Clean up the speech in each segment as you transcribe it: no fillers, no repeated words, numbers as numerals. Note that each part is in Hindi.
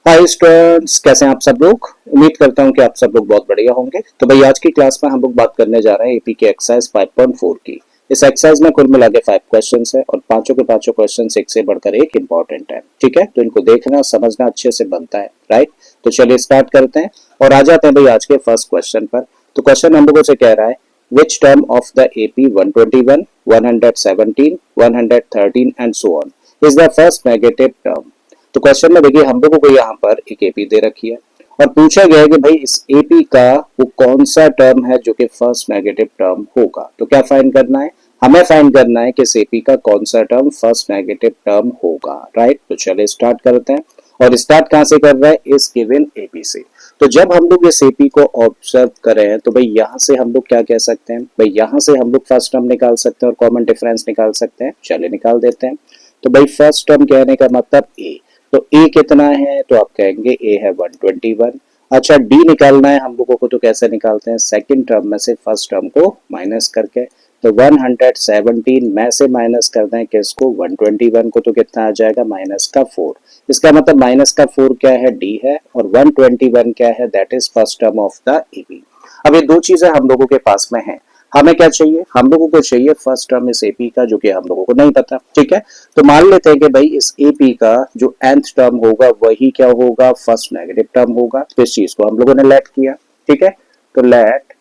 हाय स्टूडेंट्स, कैसे हैं आप सब लोग। उम्मीद करता हूं कि आप सब लोग बहुत बढ़िया होंगे। तो भाई आज की क्लास में हम लोग बात करने जा रहे हैं एपी के एक्सरसाइज 5.4 की। इस एक्सरसाइज में कुल मिला के 5 क्वेश्चंस है और पांचों के पांचों क्वेश्चंस एक से बढ़कर एक इंपॉर्टेंट है। ठीक है, तो इनको देखना समझना अच्छे से बनता है, राइट। तो चलिए स्टार्ट करते हैं और आ जाते हैं भाई आज के फर्स्ट क्वेश्चन पर। तो क्वेश्चन हम लोगों से कह रहा है which term of the AP 121, 117, 113 and so on is the first negative term. तो क्वेश्चन में देखिए हम लोगों को यहाँ पर एक एपी दे रखी है और पूछा गया है कि भाई इस एपी का वो कौन सा टर्म है जो कि फर्स्ट नेगेटिव टर्म होगा। तो क्या फाइंड करना है, हमें फाइंड करना है कि इस एपी का कौन सा टर्म फर्स्ट नेगेटिव टर्म होगा, राइट। तो चलिए स्टार्ट करते हैं और स्टार्ट कहां से कर रहे हैं, इस गिवन एपी से। तो जब हम लोग इस एपी को ऑब्जर्व करें तो भाई यहाँ से हम लोग क्या कह सकते हैं, भाई यहाँ से हम लोग फर्स्ट टर्म निकाल सकते हैं और कॉमन डिफरेंस निकाल सकते हैं। चलिए निकाल देते हैं। तो भाई फर्स्ट टर्म कहने का मतलब ए, तो ए कितना है, तो आप कहेंगे ए है 121। अच्छा डी निकालना है हम लोगों को, तो कैसे निकालते हैं, सेकंड टर्म में से फर्स्ट टर्म को माइनस करके। तो 117 में से माइनस करना है किसको, 121 को, तो कितना आ जाएगा माइनस का 4। इसका मतलब माइनस का 4 क्या है, डी है, और 121 क्या है, that is first term of the AP. अब ये दो चीजें हम लोगों के पास में है, हमें क्या चाहिए, हम लोगों को चाहिए फर्स्ट टर्म इस एपी का जो कि हम लोगों को नहीं पता। ठीक है, तो मान लेते हैं कि भाई इस एपी का जो nth टर्म होगा वही क्या होगा, फर्स्ट नेगेटिव टर्म होगा। तो इस चीज को हम लोगों ने लेट किया। ठीक है, तो let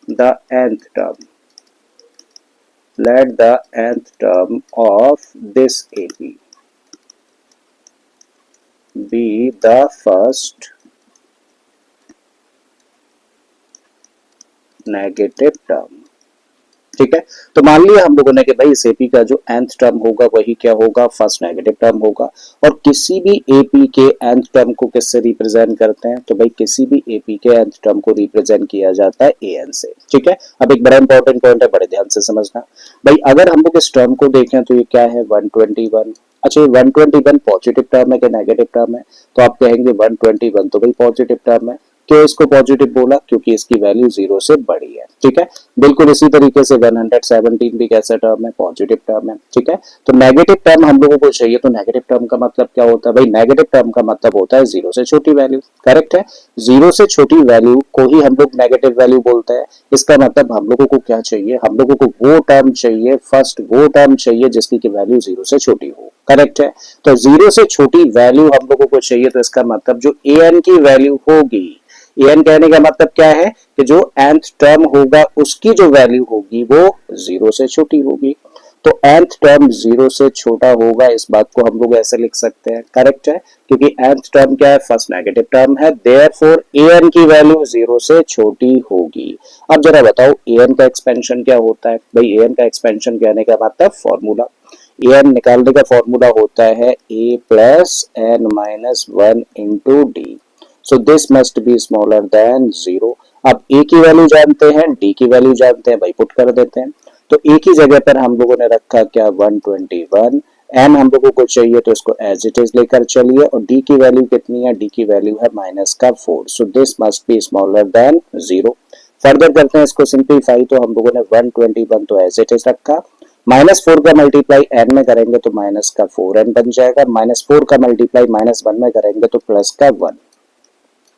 the nth term, let the nth term of this AP be the first negative term। ठीक है, तो मान लिया हम लोगों ने कि भाई इस एपी का जो nth टर्म होगा वही क्या होगा, फर्स्ट नेगेटिव टर्म होगा। और किसी भी एपी के nth टर्म को किससे रिप्रेजेंट करते हैं, तो भाई किसी भी एपी के nth टर्म को रिप्रेजेंट किया जाता है an से। ठीक है, अब एक बड़ा इंपॉर्टेंट पॉइंट है, बड़े ध्यान से समझना। भाई अगर हम लोग इस टर्म को देखें तो ये क्या है, 121। अच्छा ये 121 पॉजिटिव टर्म है कि नेगेटिव टर्म है, तो आप कहेंगे 121 तो भाई पॉजिटिव टर्म है। क्यों इसको पॉजिटिव बोला, क्योंकि इसकी वैल्यू 0 से बड़ी है। ठीक है, बिल्कुल इसी तरीके से 117 भी कैसा टर्म है, पॉजिटिव टर्म है। ठीक है, तो नेगेटिव टर्म हम लोगों को चाहिए। तो नेगेटिव टर्म का मतलब क्या होता है, भाई नेगेटिव टर्म का मतलब होता है 0 से छोटी वैल्यू। करेक्ट है, 0 से छोटी वैल्यू को ही हम लोग नेगेटिव वैल्यू बोलते हैं। इसका मतलब हम लोगों को क्या चाहिए, हम लोगों को वो टर्म चाहिए, फर्स्ट वो टर्म चाहिए जिसकी की वैल्यू 0 से छोटी हो। करेक्ट है, तो 0 से छोटी वैल्यू हम लोगों को चाहिए। तो इसका मतलब जो an की वैल्यू होगी, an कहने का मतलब क्या है कि जो nth टर्म होगा उसकी जो वैल्यू होगी वो 0 से छोटी होगी। तो nth टर्म 0 से छोटा होगा, इस बात को हम लोग ऐसे लिख सकते हैं। करेक्ट है, क्योंकि nth टर्म क्या है, फर्स्ट नेगेटिव टर्म है, देयरफॉर an की वैल्यू 0 से छोटी होगी। अब जरा बताओ an का एक्सपेंशन क्या होता है, भाई an का एक्सपेंशन कहने का मतलब फॉर्मूला, an निकालने का फॉर्मूला होता है a plus n minus 1 into D. So this must be smaller than 0। अब a की वैल्यू जानते हैं, d की वैल्यू जानते हैं, भाई पुट कर देते हैं। तो a की जगह पर हम लोगों ने रखा क्या, 121। n हम लोगों को चाहिए तो इसको एज इट इज लेकर चलिए, और d की वैल्यू कितनी है, d की वैल्यू है माइनस का 4। So this must be smaller than 0। Further करते हैं इसको सिंप्लीफाई, तो हम लोगों ने 121 तो एज इट इज रखा, माइनस 4 का मल्टीप्लाई n में करेंगे तो माइनस का 4n बन जाएगा, माइनस 4 का मल्टीप्लाई माइनस 1 में करेंगे तो प्लस का 1,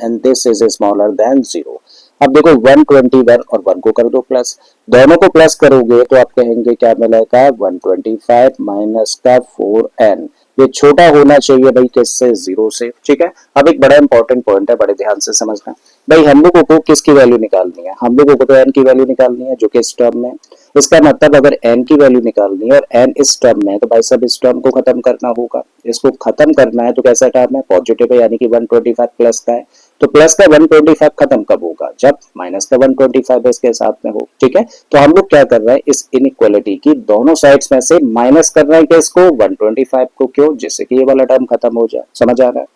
and this is smaller than 0। अब देखो 121 और 1 को कर दो प्लस, दोनों को प्लस करोगे तो आप कहेंगे क्या मिलेगा, 125 माइनस का 4n। ये छोटा होना चाहिए भाई किससे, 0 से। ठीक है, अब एक बड़ा इंपॉर्टेंट पॉइंट है, बड़े ध्यान से समझना। भाई हम लोगों को किसकी वैल्यू निकालनी है, हम लोगों को तो n की वैल्यू निकालनी है जो कि इस टर्म में। इसका मतलब अगर n की वैल्यू निकालनी है और n इस टर्म में है तो भाई सब इस टर्म को खत्म करना होगा। इसको खत्म करना है तो कैसा टर्म है, पॉजिटिव है, यानी कि 125 प्लस का है। तो प्लस का 125 खत्म कब होगा, जब माइनस का 125 इसके साथ में हो। ठीक है, तो हम लोग क्या कर रहे हैं, इस इनइक्वालिटी की दोनों साइड्स में से माइनस कर रहे हैं किसको, 125 को। क्यों, जिससे कि ये वाला टर्म खत्म हो जाए। समझ आ रहा है।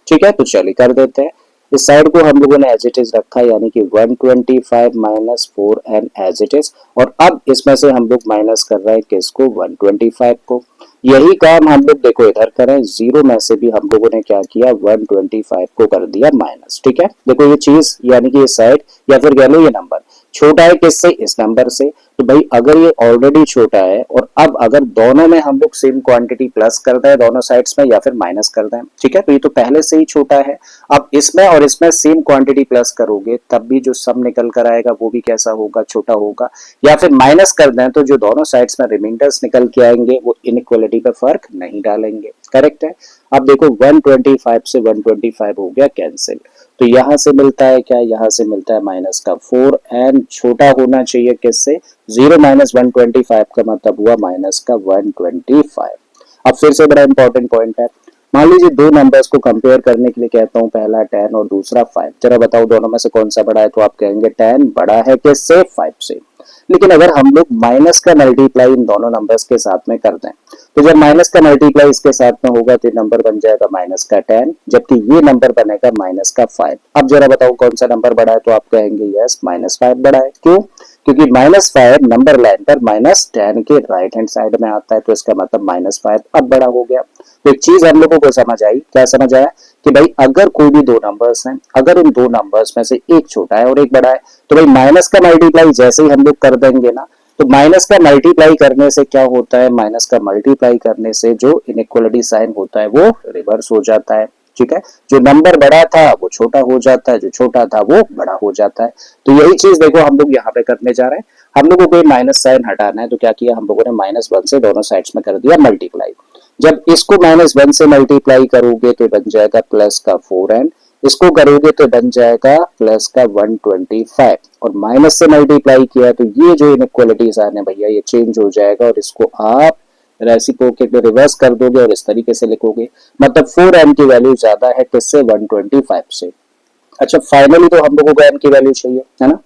ठीक है, तो चलिए कर देते हैं। इस साइड को हम लोगों ने एज इट इज रखा, यानी कि 125 minus 4n as it is, और अब इसमें से हम लोग माइनस कर रहे हैं किसको, 125 को। यही काम हम लोग देखो इधर करें, 0 में से भी हम लोगों ने क्या किया, 125 को कर दिया माइनस। ठीक है, देखो ये चीज यानी कि ये साइड या फिर कह लो ये नंबर, छोटा है किससे, इस नंबर से। तो भाई अगर ये ऑलरेडी छोटा है और अब अगर दोनों में हम लोग सेम क्वांटिटी प्लस कर दें दोनों साइड्स में या फिर माइनस कर दें, ठीक है, तो ये तो पहले से ही छोटा है। अब इसमें और इसमें सेम क्वांटिटी प्लस करोगे तब भी जो सम निकल कर आएगा वो भी कैसा होगा, छोटा होगा। या फिर माइनस कर दें तो जो दोनों साइड्स में रिमाइंडर्स निकल के आएंगे वो इनइक्वालिटी पे फर्क नहीं डालेंगे। करेक्ट है। अब देखो 125 से 125 हो गया कैंसिल, तो यहां से मिलता है क्या, यहां से मिलता है माइनस का 4 एंड छोटा होना चाहिए किससे, 0 माइनस 125 का मतलब हुआ माइनस का 125। अब फिर से बड़ा इंपॉर्टेंट पॉइंट है, मान लीजिए दो नंबर्स को कंपेयर करने के लिए कहता हूं, पहला 10 और दूसरा 5, जरा बताओ दोनों में से कौन सा बड़ा है, तो आप कहेंगे 10 बड़ा है किससे, 5 से। लेकिन अगर हम लोग माइनस का मल्टीप्लाई इन दोनों नंबर्स के साथ में कर दें, तो जब माइनस का मल्टीप्लाई इसके साथ में होगा तो नंबर बन जाएगा माइनस का 10, जबकि ये नंबर बनेगा माइनस का 5। अब जरा बताओ कौन सा नंबर बड़ा है, तो आप कहेंगे यस -5 बड़ा है। क्यों, क्योंकि -5 नंबर लाइन पर -10 के राइट हैंड साइड में आता है, तो इसका मतलब -5 अब बड़ा हो गया। तो एक चीज हम लोगों को समझ आई, क्या समझ आया कि भाई अगर कोई भी दो नंबर्स हैं, अगर उन दो नंबर्स में से एक छोटा है और एक बड़ा है, तो भाई माइनस का मल्टीप्लाई जैसे ही हम लोग कर देंगे ना, तो माइनस का मल्टीप्लाई करने से क्या होता है, माइनस का मल्टीप्लाई करने से जो इनइक्वालिटी साइन होता है वो रिवर्स हो जाता है। ठीक है, जो नंबर बड़ा था वो छोटा हो जाता है, जो छोटा था वो बड़ा हो जाता है। तो यही चीज देखो हम लोग यहाँ पे करने जा रहे हैं। हम लोगों को माइनस साइन हटाना है, तो क्या किया हम लोगों ने, -1 से दोनों साइड्स में कर दिया मल्टीप्लाई। जब इसको -1 से मल्टीप्लाई करोगे तो बन जाएगा प्लस का 4n, इसको करोगे तो बन जाएगा प्लस का 125, और माइनस से मल्टीप्लाई किया तो ये जो इनइक्वालिटीज आने भैया ये चेंज हो जाएगा, और इसको आप रेसिप्रोकेट में रिवर्स कर दोगे और इस तरीके से लिखोगे, मतलब 4n की वैल्यू ज्यादा है किससे, 125 से। अच्छा, फाइनली तो हम लोगों को n की वैल्यू चाहिए है ना,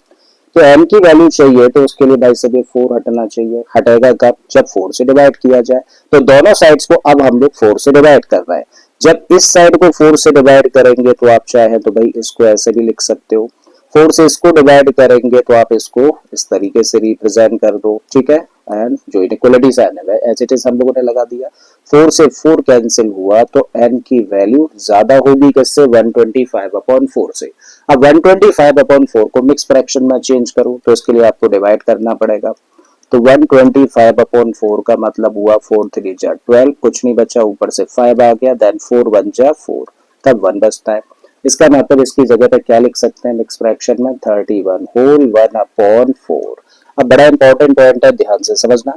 तो n की वैल्यू चाहिए तो उसके लिए भाई सब 4 हटना चाहिए। हटेगा कब, जब 4 से डिवाइड किया जाए। तो दोनों साइड्स को अब हम लोग 4 से डिवाइड कर रहे हैं। जब इस साइड को 4 से डिवाइड करेंगे तो आप चाहे तो भाई इसको ऐसे भी लिख सकते हो, 4 से इसको डिवाइड करेंगे तो आप इसको इस तरीके से रिप्रेजेंट कर दो, ठीक है। एंड जो इनइक्वालिटी साइन है एज इट इज हम लोगों ने लगा दिया, 4 से 4 कैंसिल हुआ तो n की वैल्यू ज्यादा होगी किससे, 125/4 से। अब 125/4 को मिक्स फ्रैक्शन में चेंज करो तो इसके लिए आपको डिवाइड करना पड़ेगा। तो 125/4 का मतलब हुआ 4 3 जा 12, कुछ नहीं बचा, ऊपर से 5 आ गया, देन 4 1 जा 4, तब 1 बचता है। इसका मतलब इसकी जगह पे क्या लिख सकते हैं मिक्स फ्रैक्शन में, 31 होल 1/4। अब बड़ा इंपॉर्टेंट पॉइंट है, ध्यान से समझना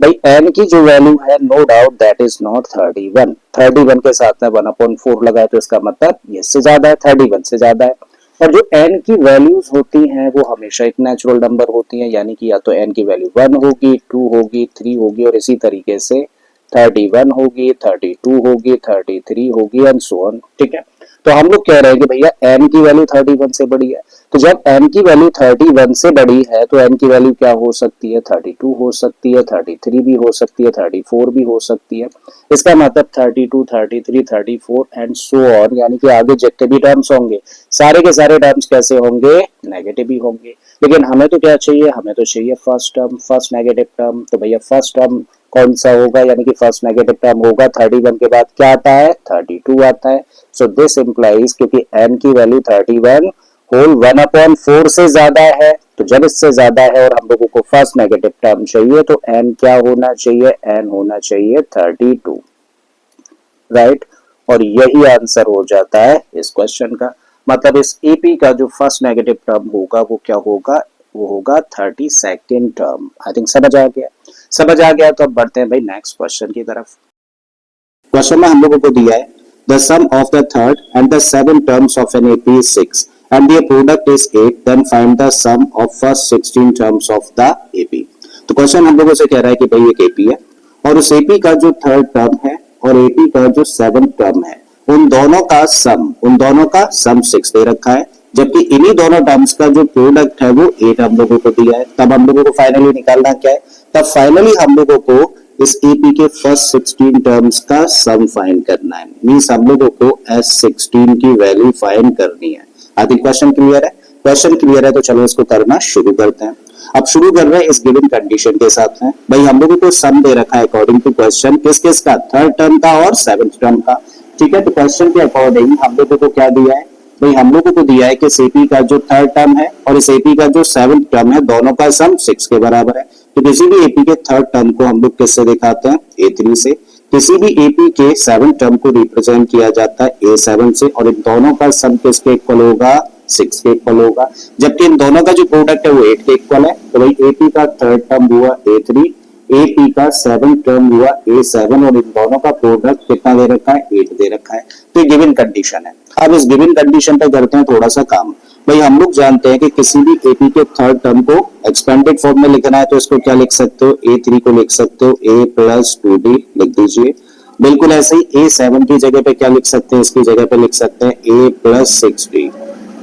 भाई, n की जो वैल्यू है no doubt that is not 31, 31 के साथ में 1/4 लगाए तो इसका मतलब ये इससे ज्यादा है, 31 से ज्यादा है। और जो n की वैल्यूज होती हैं वो हमेशा एक नेचुरल नंबर होती हैं, यानी कि या तो n की वैल्यू 1 होगी, 2 होगी, 3 होगी, और इसी तरीके से 31 होगी, 32 होगी, 33 होगी एंड सो ऑन। ठीक है, तो हम लोग कह रहे हैं कि भैया n की वैल्यू 31 से बड़ी है, तो जब n की वैल्यू 31 से बड़ी है तो n की वैल्यू क्या हो सकती है, 32 हो सकती है, 33 भी हो सकती है, 34 भी हो सकती है। इसका मतलब 32 33 34 एंड सो ऑन, यानी कि आगे जितने भी टर्म्स होंगे सारे के सारे टर्म्स कैसे होंगे, नेगेटिव ही होंगे। लेकिन हमें तो क्या चाहिए, हमें तो चाहिए first term, first negative term. तो भैया फर्स्ट टर्म कौन सा होगा, यानी कि फर्स्ट नेगेटिव टर्म होगा 31 के बाद क्या आता है, 32 आता है। सो दिस इंप्लाइज क्योंकि n की वैल्यू 31 होल 1/4 से ज्यादा है, तो जब इससे ज्यादा है और हम लोगों को फर्स्ट नेगेटिव टर्म चाहिए तो n क्या होना चाहिए, n होना चाहिए 32, राइट। और यही आंसर हो जाता है इस क्वेश्चन का। मतलब इस एपी का जो फर्स्ट नेगेटिव टर्म होगा वो क्या होगा, वो होगा 32nd टर्म। आई थिंक समझ आ गया, समझ आ गया। तो अब बढ़ते हैं भाई नेक्स्ट क्वेश्चन की तरफ। क्वेश्चन में हम लोगों को दिया है the sum of the third and the seventh terms of an AP is 6 and the product is 8, then find the sum of first 16 terms of the AP। तो क्वेश्चन हम लोगों से कह रहा है कि भाई एक एपी है और उस एपी का जो थर्ड टर्म है और एपी का जो सेवंथ टर्म है उन दोनों का सम 6 दे रखा है, जबकि इन्हीं दोनों टर्म्स का जो प्रोडक्ट है वो 8 हम लोगों को दिया है। तब हम लोगों को फाइनली निकालना क्या है, तब फाइनली हम लोगों को इस एपी के फर्स्ट 16 टर्म्स का सम फाइंड करना है। मींस हम लोगों को S16 की वैल्यू फाइंड करनी है। आई थिंक क्वेश्चन क्लियर है, क्वेश्चन क्लियर है तो चलो इसको करना शुरू करते हैं। अब शुरू कर रहे हैं इस गिवन कंडीशन के साथ में। भाई हम लोगों को सम दे रखा है अकॉर्डिंग टू क्वेश्चन, किस किस का, थर्ड टर्म का और सेवंथ टर्म का। ठीक है, तो क्वेश्चन के अकॉर्डिंग हम लोगों को क्या दिया है, भाई हम लोगों को दिया है कि इस एपी का जो थर्ड टर्म है और इस एपी का जो सेवंथ टर्म है दोनों का सम 6 के बराबर है। तो किसी भी एपी के थर्ड टर्म को हम लोग किससे दिखाते हैं, A3 से। किसी भी एपी के सेवंथ टर्म को रिप्रेजेंट किया जाता है A7 से, और इन दोनों का सम किसके इक्वल होगा, 6 के इक्वल होगा। जबकि इन दोनों का जो प्रोडक्ट है वो 8 के इक्वल है। तो भाई एपी का थर्ड टर्म हुआ A3, एपी का सेवंथ टर्म हुआ A7, और इन दोनों का प्रोडक्ट कितना दे रखा है, 8 दे रखा है। तो ये गिवन कंडीशन है। अब इस गिवन कंडीशन पे करते हैं थोड़ा सा काम। भाई हम लोग जानते हैं कि किसी भी एपी के थर्ड टर्म को एक्सपेंडेड फॉर्म में लिखना है तो इसको क्या लिख सकते हो, A3 को लिख सकते हो A प्लस 2D लिख दीजिए। बिल्कुल ऐसे ही A7 की जगह पे क्या लिख सकते हैं, इसकी जगह पे लिख सकते हैं A plus 6D,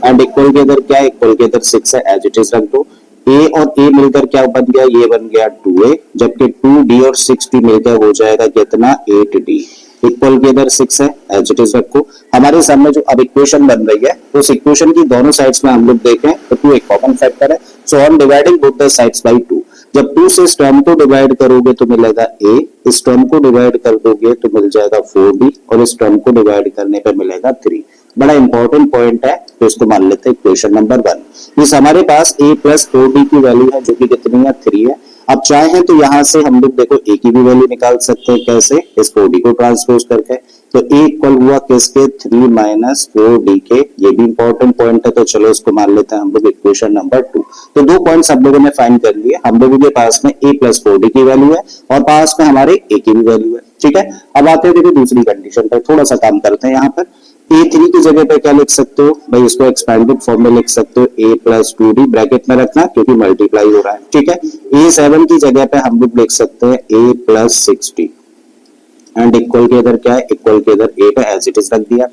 and equal के इधर क्या है, इक्वल के इधर 6 है, एज इट इज रख दो। A और A मिलकर क्या बन गया, ये बन गया 2A, जबकि 2D और 6D मिलकर हो जाएगा कितना, 8D। इक्वल के इधर 6 है, एज इट इज रखो। हमारे सामने जो अब इक्वेशन बन रही है उस इक्वेशन की दोनों साइड्स में हम लोग देखें तो 2 एक कॉमन फैक्टर है, so on dividing both the sides by 2। जब 2 से इस टर्म को डिवाइड करोगे तो मिलेगा A, इस टर्म को डिवाइड कर दोगे तो मिल जाएगा 4D, और इस टर्म को डिवाइड करने पर मिलेगा 3। बड़ा इंपॉर्टेंट पॉइंट है, तो इसको मान लेते हैं इक्वेशन नंबर 1। इस हमारे पास A प्लस 4D की वैल्यू है जो कि कितनी है, 3 है। अब चाहे तो यहाँ से हम लोग देखो A की भी वैल्यू निकाल सकते हैं, कैसे, इस 4D को ट्रांसपोज करके। तो A इक्वल हुआ किसके, 3 माइनस 4D के। ये भी इंपॉर्टेंट पॉइंट है, तो चलो इसको मान लेते हैं हम लोग इक्वेशन नंबर 2। तो 2 पॉइंट्स हम लोगों ने फाइंड कर लिए। हम लोगों के पास में A प्लस 4D की वैल्यू है और पास में हमारे A की भी वैल्यू है, ठीक है। अब आते हैं देखो दूसरी कंडीशन पर, थोड़ा सा काम करते हैं। यहाँ पर A3 की जगह पे क्या लिख सकते हो, भाई इसको एक्सपेंडेड फॉर्म में लिख सकते हो A प्लस 2D, ब्रैकेट में रखना क्योंकि मल्टीप्लाई हो रहा है, ठीक है। A7 की जगह पे हम लोग लिख सकते हैं A plus 6D, and equal के इधर क्या है, इक्वल के इधर 8 है, एज इट इज रख दिया।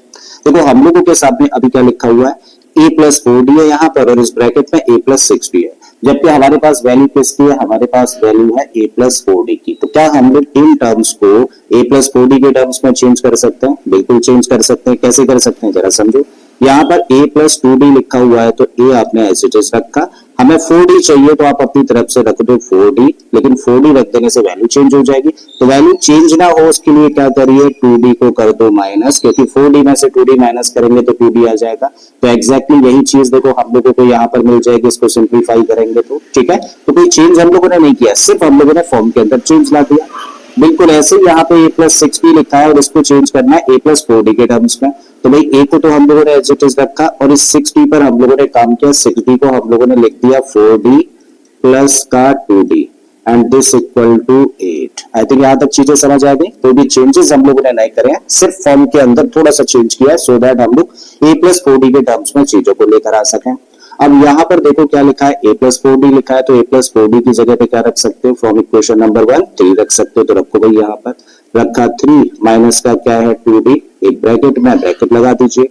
देखो हम लोगों के सामने अभी क्या लिखा हुआ है, A प्लस 4D है यहाँ पर, और इस ब्रैकेट में A प्लस 6D है। जबकि हमारे पास वैल्यू किसकी है, हमारे पास वैल्यू है A प्लस 4D की। तो क्या हम लोग इन टर्म्स को A प्लस 4D के टर्म्स में चेंज कर सकते हैं, बिल्कुल चेंज कर सकते हैं। कैसे कर सकते हैं जरा समझो। यहाँ पर A प्लस 2D लिखा हुआ है तो A आपने एज इट इज रखा। हमें 4D चाहिए तो आप अपनी तरफ से रख दो 4D, लेकिन 4D रख देने से वैल्यू चेंज हो जाएगी। तो वैल्यू चेंज ना हो उसके लिए क्या करिए, 2D को कर दो माइनस, क्योंकि 4D में से 2D माइनस करेंगे तो 2D आ जाएगा। तो एग्जैक्टली यही चीज देखो हम लोगों को यहाँ पर मिल जाएगी, इसको सिंप्लीफाई करेंगे तो, ठीक है। तो कोई चेंज हम लोगों ने नहीं किया, सिर्फ हम लोगों ने फॉर्म के अंदर चेंज ला दिया। बिल्कुल ऐसे ही यहाँ पे A प्लस 6D लिखा है और इसको चेंज करना है A प्लस 4D के टर्म्स में। तो भाई A को तो हम लोगों ने एज इट इज रखा, और इस 6D पर हम लोगों ने काम किया। 6D को हम लोगों ने लिख दिया 4D प्लस का 2D, and this equal to 8। I think यहाँ तक चीजें समझ आ गई। कोई भी चेंजेस हम लोगों ने नहीं करे हैं, सिर्फ फॉर्म के अंदर थोड़ा सा चेंज किया है, सो दैट हम लोग A प्लस 4D के टर्म्स में चीजों को लेकर आ सकें। अब यहाँ पर देखो क्या लिखा है, A प्लस 4D लिखा है, तो A प्लस 4D की जगह पे क्या रख सकते हो, फ्रॉम इक्वेशन नंबर 1 3 रख सकते हो। तो रखो भाई, यहाँ पर रखा 3 माइनस का क्या है 2D, एक ब्रैकेट में ब्रैकेट लगा दीजिए।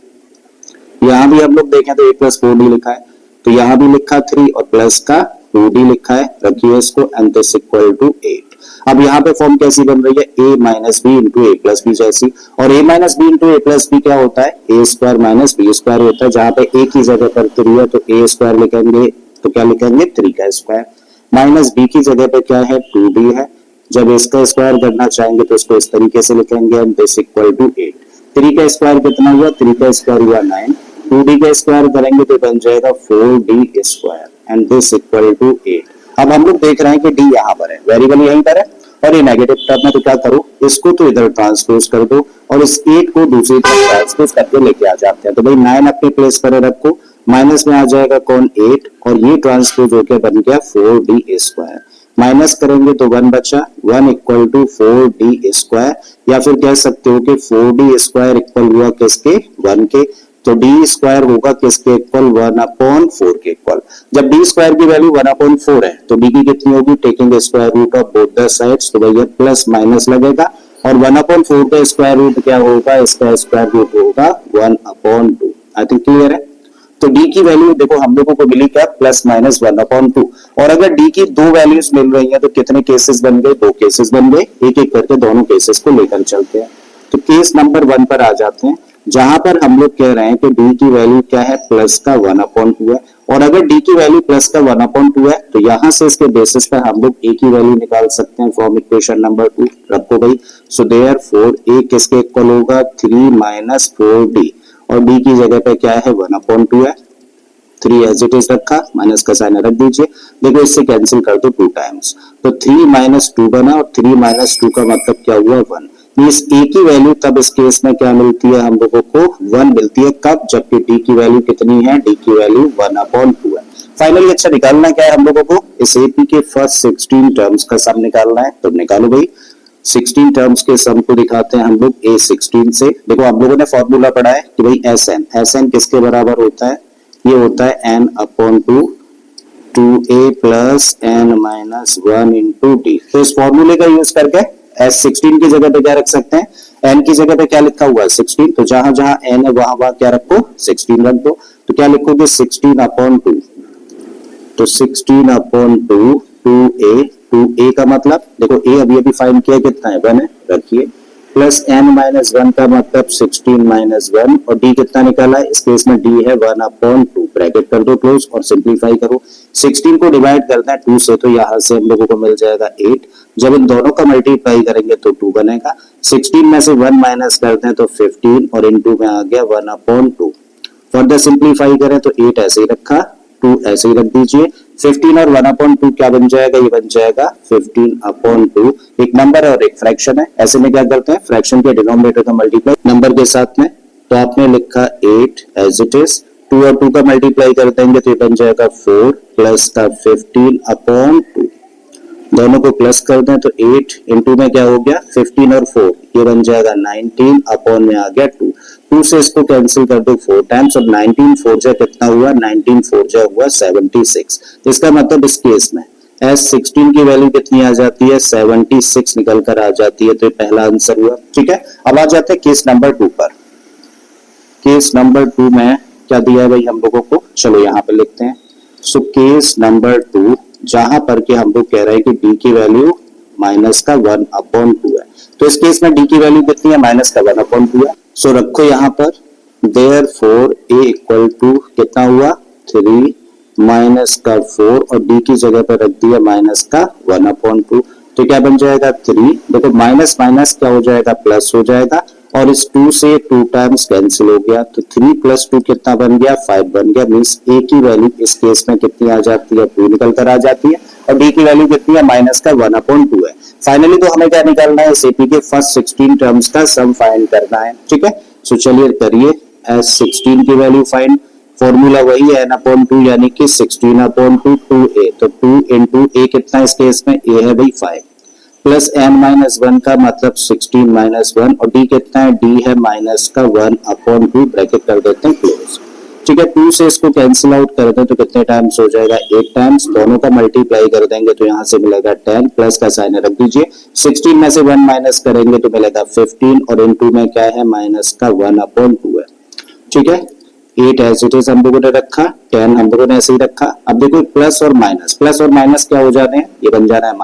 यहाँ भी हम लोग देखें तो A प्लस 4D लिखा है, तो यहाँ भी लिखा 3 और प्लस का 2D लिखा है, रखिए इसको, एंड दिस इक्वल टू 8। अब यहाँ पे फॉर्म कैसी बन रही है, A minus B into A plus B जैसी। और A minus B into A plus B क्या होता है, A square minus B square होता है। जहां पे A की जगह पर 3 है तो A स्क्वायर लिखेंगे, तो क्या लिखेंगे 3 का स्क्वायर। माइनस B की जगह पे क्या है 2D है। जब इसका स्क्वायर करना चाहेंगे तो इसको इस तरीके से लिखेंगे, एंड दिस इक्वल टू 8। 3 का स्क्वायर कितना हुआ, 3 का स्क्वायर हुआ 9। 2D का स्क्वायर करेंगे तो बन जाएगा 4D square, and this equal to 8। अब हम लोग देख रहे हैं कि D यहाँ पर है, वेरिएबल यहीं पर है, और ये नेगेटिव टर्म है, तो क्या करो, इसको तो इधर ट्रांसपोज कर दो और इस 8 को दूसरी तरफ ट्रांसपोज करके लेके आ जाते हैं। तो भाई 9 अपने प्लेस पर रखो, माइनस में आ जाएगा कौन 8, और ये ट्रांसपोज होकर बन गया 4D स्क्वायर। माइनस करेंगे तो 1 बचा, 1 इक्वल टू 4D स्क्वायर, या फिर कह सकते हो कि 4D स्क्वायर इक्वल हुआ किसके, 1 के। तो D स्क्वायर होगा किसके इक्वल, 1/4 के इक्वल। जब D स्क्वायर की वैल्यू 1/4 है तो D की कितनी होगी, taking square root of both the sides, तो भैया प्लस माइनस लगेगा, और 1/4 का स्क्वायर रूट क्या होगा, इसका स्क्वायर रूट होगा 1/2। आई थिंक क्लियर है। तो D की वैल्यू देखो हम लोगों को मिली क्या, प्लस माइनस 1/2। और अगर D की 2 वैल्यूज मिल रही है तो कितने केसेस बन गए, 2 केसेस बन गए। एक एक करके दोनों केसेस को लेकर चलते हैं। तो केस नंबर 1 पर आ जाते हैं, जहां पर हम लोग कह रहे हैं कि D की वैल्यू क्या है, प्लस का 1/2 है। और अगर D की वैल्यू प्लस का 1/2 है तो यहां से इसके बेसिस पर हम लोग A की वैल्यू निकाल सकते हैं फ्रॉम इक्वेशन नंबर 2। रखो भाई, सो देयरफॉर A किसके इक्वल होगा, 3 माइनस 4D, और डी की जगह पे क्या है 1/2 है, 3 एज इट इज रखा, माइनस का साइन रख दीजिए। देखो इससे कैंसिल कर दो 2 टाइम्स, तो 3 - 2 बना और 3 - 2 का मतलब क्या हुआ 1। इस ए की वैल्यू तब इस केस में क्या मिलती है हम लोगों को 1 मिलती है, कब, जबकि डी की वैल्यू कितनी है, डी की वैल्यू 1/2 है। फाइनली अच्छा निकालना क्या है हम लोगों को, इस एपी के फर्स्ट 16 टर्म्स का सम निकालना है, तो निकालो भाई। 16 टर्म्स के सम को दिखाते हैं हम लोग A16 से। देखो आप लोगों ने फॉर्मूला पढ़ा है कि भाई SN किसके बराबर होता है, ये होता है n/2 2a plus n minus 1 into D. तो इस फॉर्मूले का यूज करके S16 की जगह पे क्या रख सकते हैं, n की जगह पे क्या लिखा हुआ है 16, तो जहां जहां n है वहां वहां क्या रखो 16 रख दो। तो क्या लिखोगे 16/2, तो 16/2 2a का मतलब देखो a अभी अभी फाइंड किया कितना है 1 है, रखिए, प्लस n - 1 का मतलब 16 - 1 और d कितना निकाला है, इस केस में d है 1/2, ब्रैकेट कर दो क्लोज और सिंप्लीफाई करो। 16 को डिवाइड करना है 2 से, तो यहां से हम लोगों को मिल जाएगा 8, जब इन दोनों का मल्टीप्लाई करेंगे तो 2 बनेगा। 16 में से 1 माइनस करते हैं तो 15 और इनटू में आ गया 1/2। फर्दर सिंप्लीफाई करें तो 8 ऐसे ही रखा, 2 ऐसे ही रख दीजिए। 15 और 1/2 क्या बन जाएगा, ये बन जाएगा 15/2। एक नंबर है और एक फ्रैक्शन है, ऐसे में क्या करते हैं फ्रैक्शन के डिनोमिनेटर का मल्टीप्लाई नंबर के साथ में, तो आपने लिखा 8 एज इट इज, 2 और 2 का मल्टीप्लाई कर देंगे तो ये बन जाएगा 4 प्लस का 15/2, दोनों को प्लस कर दें तो 8 इंटू में क्या हो गया 15 और 4, ये बन जाएगा 19 अपॉन में आ गया 2। 2 से इसको कैंसिल कर दो 4 टाइम्स और 19 4 जा कितना हुआ, 19 4 जा हुआ 76। इसका मतलब इस केस में S16 की वैल्यू कितनी आ जाती है 76 निकल कर आ जाती है, तो ये पहला आंसर हुआ। ठीक है, अब आ जाते हैं केस नंबर 2 पर। केस नंबर 2 में क्या दिया है भाई हम लोगों को, चलो यहाँ पे लिखते हैं। सो केस नंबर 2 जहां पर के हम लोग कह रहे हैं कि डी की वैल्यू माइनस का 1/2 है, तो इस केस में डी की वैल्यू कितनी है माइनस का 1/2 है। सो रखो यहाँ पर देयरफॉर a इक्वल टू कितना हुआ 3 माइनस का 4 और डी की जगह पर रख दिया माइनस का 1/2, तो क्या बन जाएगा 3। देखो माइनस माइनस क्या हो जाएगा प्लस हो जाएगा और इस 2 से 2 टाइम्स कैंसिल हो गया, तो 3 + 2 कितना बन गया 5 बन गया। मींस a की वैल्यू इस केस में कितनी आ जाती है 2 निकल कर आ जाती है और d की वैल्यू कितनी है माइनस का 1/2 है। फाइनली तो हमें क्या निकालना है, CP के फर्स्ट 16 टर्म्स का सम फाइंड करना है। ठीक है, सो चलिए करिए S16 की वैल्यू फाइंड। फॉर्मूला वही है n/2 यानी कि 16/2 2a, तो 2 इंटू a कितना इस केस में a है भाई 5 प्लस n - 1 का मतलब 16 - 1 और d कितना है d है माइनस का 1/2, ब्रैकेट कर देते हैं क्लोज। ठीक है, 2 से इसको कैंसिल आउट कर दें तो कितने टाइम्स हो जाएगा 8 टाइम्स, दोनों का मल्टीप्लाई कर देंगे तो यहाँ से मिलेगा 10, प्लस का साइन रख दीजिए। 16 में से 1 माइनस करेंगे तो मिलेगा 15 और इनटू में क्या है माइनस का 1/2 है। ठीक है, 8 एज इट इज हम लोगों ने रखा, 10 हम लोगों ने ऐसे ही रखा। अब देखो प्लस और माइनस क्या हो जाने हैं, ये बन जाना है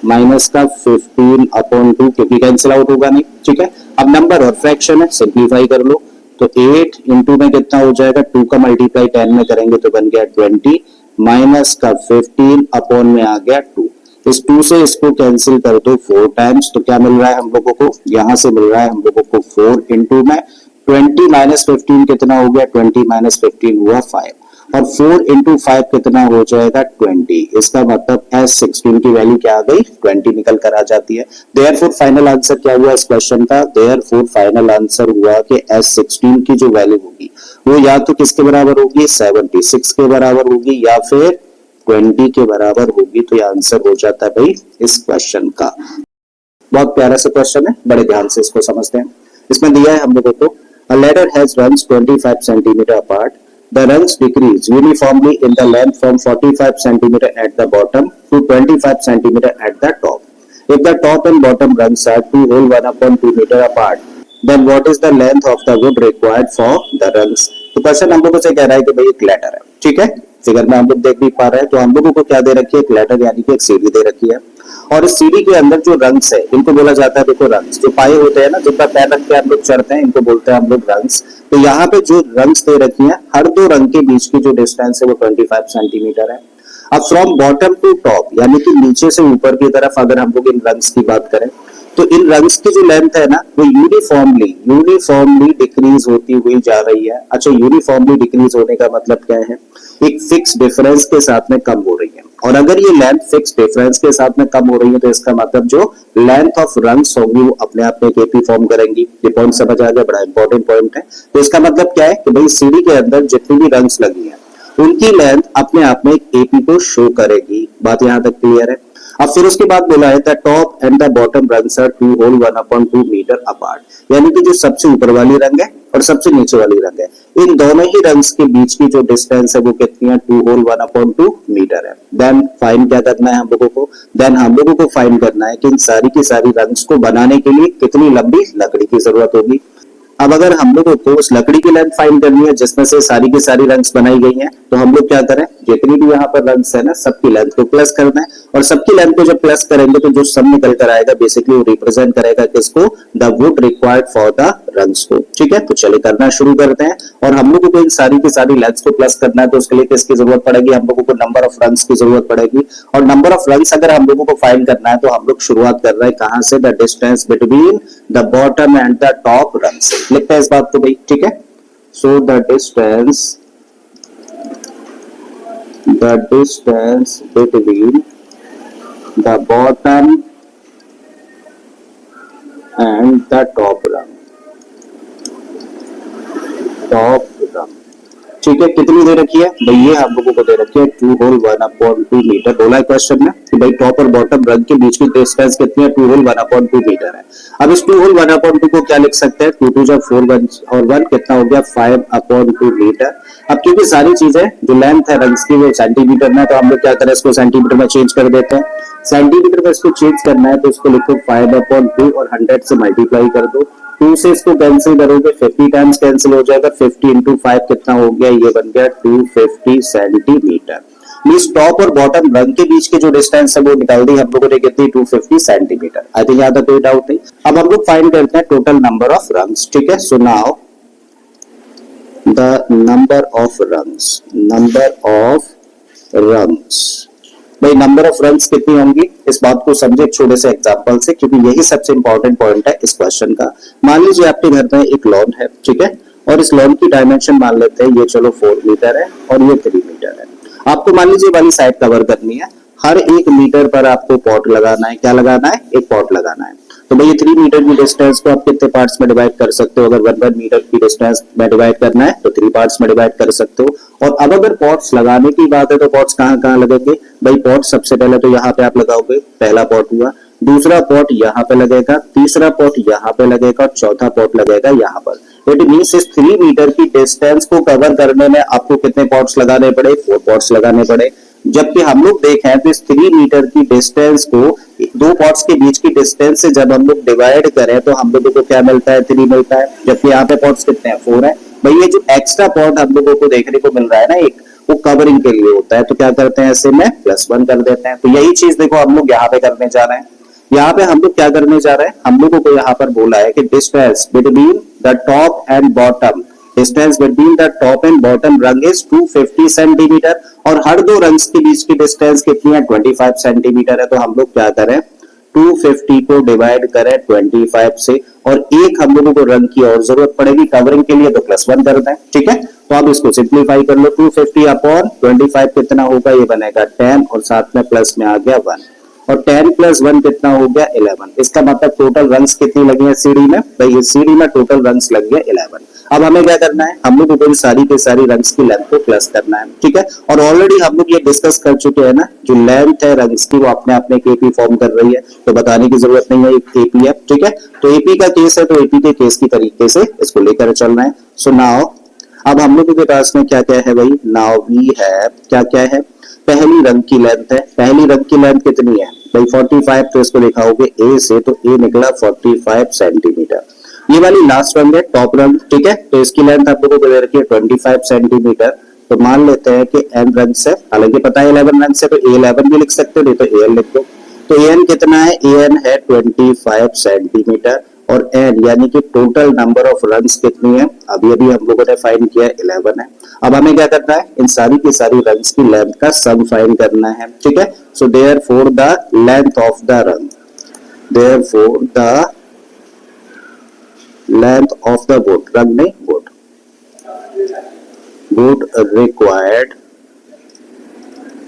माइनस का 15/2 क्योंकि कैंसिल आउट होगा नहीं। ठीक है, अब नंबर और फ्रैक्शन है, सिंप्लीफाई कर लो तो 8 इंटू में कितना हो जाएगा 2 का मल्टीप्लाई 10 में करेंगे तो बन गया 20 माइनस का 15 अपॉन में आ गया 2। इस 2 से इसको कैंसिल कर दो 4 टाइम्स, तो क्या मिल रहा है हम लोगों को, यहाँ से मिल रहा है हम लोगों को 4 इंटू में 20 - 15 कितना हो गया 20 - 15 हुआ 5 और 4 इंटू 5 कितना हो जाएगा 20। इसका मतलब S16 की वैल्यू क्या आ गई 20 निकल कर आ जाती है। देयरफॉर फाइनल आंसर क्या हुआ इस क्वेश्चन का, देयरफॉर फाइनल आंसर हुआ कि S16 की जो वैल्यू होगी वो या तो किसके बराबर होगी 76 के बराबर होगी या फिर 20 के बराबर होगी। तो ये आंसर हो जाता है भाई इस क्वेश्चन का। बहुत प्यारा सा क्वेश्चन है, बड़े ध्यान से इसको समझते हैं। इसमें दिया है हम लोगों को a ladder has runs 25 centimeter apart. The rungs decrease uniformly in the length from 45 centimeter at the bottom to 25 centimeter at the top. If the top and bottom rungs are 2 whole 1/2 meter apart, then what is the length of the wood required for the rungs? तो क्वेश्चन हम लोगों से कह रहा है कि भाई एक लैडर है, ठीक है, फिगर में हम लोग देख भी पा रहे हैं। तो हम लोगों को क्या दे रखी है एक लैडर यानी कि एक सीढ़ी दे रखी है और इस सीढ़ी के अंदर जो रंग्स है इनको बोला जाता है, देखो रंग्स जो पाए होते हैं ना जिन पर पैर रख के हम लोग चढ़ते हैं इनको बोलते हैं हम लोग रंग्स। तो यहाँ पे जो रंग्स दे रखी है हर दो रंग के बीच की जो डिस्टेंस है वो 25 सेंटीमीटर है। अब फ्रॉम बॉटम टू टॉप यानी कि नीचे से ऊपर की तरफ अगर हम लोग इन रंग्स की बात करें तो इन रंग्स की जो लेंथ है ना वो यूनिफॉर्मली डिक्रीज होती हुई जा रही है। अच्छा, यूनिफॉर्मली डिक्रीज होने का मतलब क्या है? एक फिक्स डिफरेंस के साथ में कम हो रही है। और अगर ये लेंथ फिक्स डिफरेंस के साथ में कम हो रही है तो इसका मतलब जो लेंथ ऑफ रंग्स होंगी वो अपने आप में केपी फॉर्म करेंगी। ये पॉइंट समझ आ गया? बड़ा इंपॉर्टेंट पॉइंट है। तो इसका मतलब क्या है कि भाई सीडी के अंदर जितनी भी रंग्स लगी है उनकी लेंथ अपने आप में एक एपी को शो करेगी। बात यहां तक क्लियर है? अब फिर उसके बाद बोला है the top and the bottom rungs are 2 whole 1/2 metre apart, यानी कि जो सबसे ऊपर वाली रंग है और सबसे नीचे वाली रंग है, इन दोनों ही रंग्स के बीच की जो डिस्टेंस है वो कितनी है? 2 होल 1/2 मीटर है। देन फाइंड क्या करना है हम लोगों को? देन हम लोगों को फाइंड करना है कि इन सारी की सारी रंग्स को बनाने के लिए कितनी लंबी लकड़ी की जरूरत होगी। अब अगर हम लोगों को उस लकड़ी की लेंथ फाइंड करनी है जिसमें से सारी की सारी रंग्स बनाई गई हैं, तो हम लोग क्या करें? जितनी भी यहाँ पर रंग्स है ना सबकी लेंथ को प्लस करना है, और सबकी लेंथ को जब प्लस करेंगे तो जो सम निकल कर आएगा बेसिकली वो रिप्रेजेंट करेगा किसको? The wood required for the rungs को। ठीक है, तो चलिए करना शुरू करते हैं। और हम लोगों को इन सारी की सारी लेंथ्स को प्लस करना है तो उसके लिए किसकी जरूरत पड़ेगी? हम लोगों को नंबर ऑफ रंग्स की जरूरत पड़ेगी। और नंबर ऑफ रंग्स अगर हम लोगों को फाइंड करना है तो हम लोग शुरुआत कर रहे हैं कहां से? The distance between the bottom and the top rungs. लिखते हैं इस बात को भाई, ठीक है? So the distance between the bottom and the top rung, ठीक है? कितनी दे रखी है भाई? ये हम लोगों को दे रखी है 2 होल 1/2 मीटर। बोला है क्वेश्चन में कि भाई टॉप और बॉटम रंग के बीच की डिस्टेंस कितनी है? 2 होल 1/2 मीटर है। अब इस 2 होल 1/2 को क्या लिख सकते हैं? 2 2 जब 4 1 और 1 कितना हो गया? 5/2 मीटर। अब क्योंकि सारी चीजें जो लेंथ है रंग्स की वो सेंटीमीटर में, तो हम लोग क्या करें? इसको सेंटीमीटर में चेंज कर देते हैं। सेंटीमीटर में इसको चेंज करना है तो इसको लिखो 5/2 और 100 से मल्टीप्लाई कर दो। 2 से इसको कैंसिल करोगे 50 टाइम्स कैंसिल हो जाएगा। 50 इंटू 5 कितना हो गया? ये बन गया 250 सेंटीमीटर। मींस टॉप और बॉटम रंग के बीच की जो डिस्टेंस है वो निकाल दी हम लोगों ने कितनी? 250 सेंटीमीटर। आई थिंक यहाँ तक कोई डाउट नहीं। अब हम लोग फाइंड करते हैं टोटल नंबर ऑफ रंग्स। ठीक है, so now the number of rungs भाई नंबर ऑफ रंग्स कितनी होंगी? इस बात को समझे एक छोटे से एग्जांपल से, क्योंकि यही सबसे इंपॉर्टेंट पॉइंट है इस क्वेश्चन का। मान लीजिए आपके घर में एक लॉन है, ठीक है, और इस लॉन की डायमेंशन मान लेते हैं ये चलो 4 मीटर है और ये 3 मीटर है। आपको मान लीजिए वाली साइड कवर करनी है। हर 1 मीटर पर आपको पॉट लगाना है। क्या लगाना है? एक पॉट लगाना है। तो भाई ये 3 मीटर की डिस्टेंस को आप कितने पार्ट्स में डिवाइड कर सकते हो? अगर 1 मीटर की डिस्टेंस में डिवाइड करना है तो 3 पार्ट्स में डिवाइड कर सकते हो। और अब अगर पॉट्स लगाने की बात है तो पॉट्स कहाँ कहाँ लगेंगे भाई? पॉट सबसे पहले तो यहाँ पे आप लगाओगे, पहला पॉट हुआ। दूसरा पॉट यहाँ पे लगेगा, तीसरा पॉट यहाँ पे लगेगा और चौथा पॉट लगेगा यहाँ पर। इट मींस इस 3 मीटर की डिस्टेंस को कवर करने में आपको कितने पॉट्स लगाने पड़े? 4 पॉट्स लगाने पड़े। जबकि हम लोग देखें तो इस 3 मीटर की डिस्टेंस को 2 पॉट्स के बीच की डिस्टेंस से जब हम लोग डिवाइड करें तो हम लोगों को क्या मिलता है? 3 मिलता है। जबकि यहाँ पे पॉट्स कितने हैं? 4 है। भाई ये जो एक्स्ट्रा पॉट हम लोगों को देखने को मिल रहा है ना एक, वो कवरिंग के लिए होता है। तो क्या करते हैं? ऐसे में +1 कर देते हैं। तो यही चीज देखो हम लोग यहाँ पे करने जा रहे हैं। यहाँ पे हम लोग क्या करने जा रहे हैं? हम लोगों को यहाँ पर बोला है कि distance between the top and bottom रंग इज 250 सेंटीमीटर और हर 2 रंग्स के बीच की डिस्टेंस कितनी है? 25 सेंटीमीटर है। तो हम लोग क्या करें? 250 को डिवाइड करें 25 से, और एक हम लोगों को रंग की और जरूरत पड़ेगी कवरिंग के लिए, तो +1 कर दें। ठीक है, तो आप इसको सिंप्लीफाई कर लो। 250 अपॉन 25 कितना होगा? ये बनेगा 10 और साथ में प्लस में आ गया 1, और 10 + 1 कितना हो गया? 11। इसका मतलब टोटल रंग्स कितनी लगी है सीडी में? भाई इस सीडी में टोटल रंग्स लग गए 11। अब हमें क्या करना है? हम लोग को सारी के सारी रंग्स की लेंथ को प्लस करना है। ठीक है, और ऑलरेडी हम लोग ये डिस्कस कर चुके हैं ना, जो लेंथ है रंग्स की वो अपने आप में एपी फॉर्म कर रही है, तो बताने की जरूरत नहीं है, एपी है। ठीक है, तो एपी का केस है तो एपी के केस की तरीके से इसको लेकर चलना है। सो नाउ अब हम लोगों के पास में क्या क्या है भाई? नाउ वी है क्या क्या है? पहली रंग की लेंथ है। पहली रंग की लेंथ कितनी है भाई? 45। तो इसको लिखाओगे ए से, तो ए निकला 45 सेंटीमीटर। ये वाली लास्ट रंग है टॉप रंग। ठीक है, तो इसकी लेंथ आप लोगों को दे रखी है 25 सेंटीमीटर। तो मान लेते हैं कि एन रंग से, हालांकि पता है 11 रंग से, तो A11 भी लिख सकते हो, नहीं तो AL लिख दो। तो AN कितना है? AN है 25 सेंटीमीटर, और एन यानी कि टोटल नंबर ऑफ रंग्स कितनी है? अभी अभी हम लोगों ने फाइंड किया 11 है। अब हमें क्या करना है? इन सारी की सारी रंग्स की लेंथ का सम फाइंड करना है। ठीक है, so therefore the length of the रंग therefore the length of the wood, रंग नहीं wood required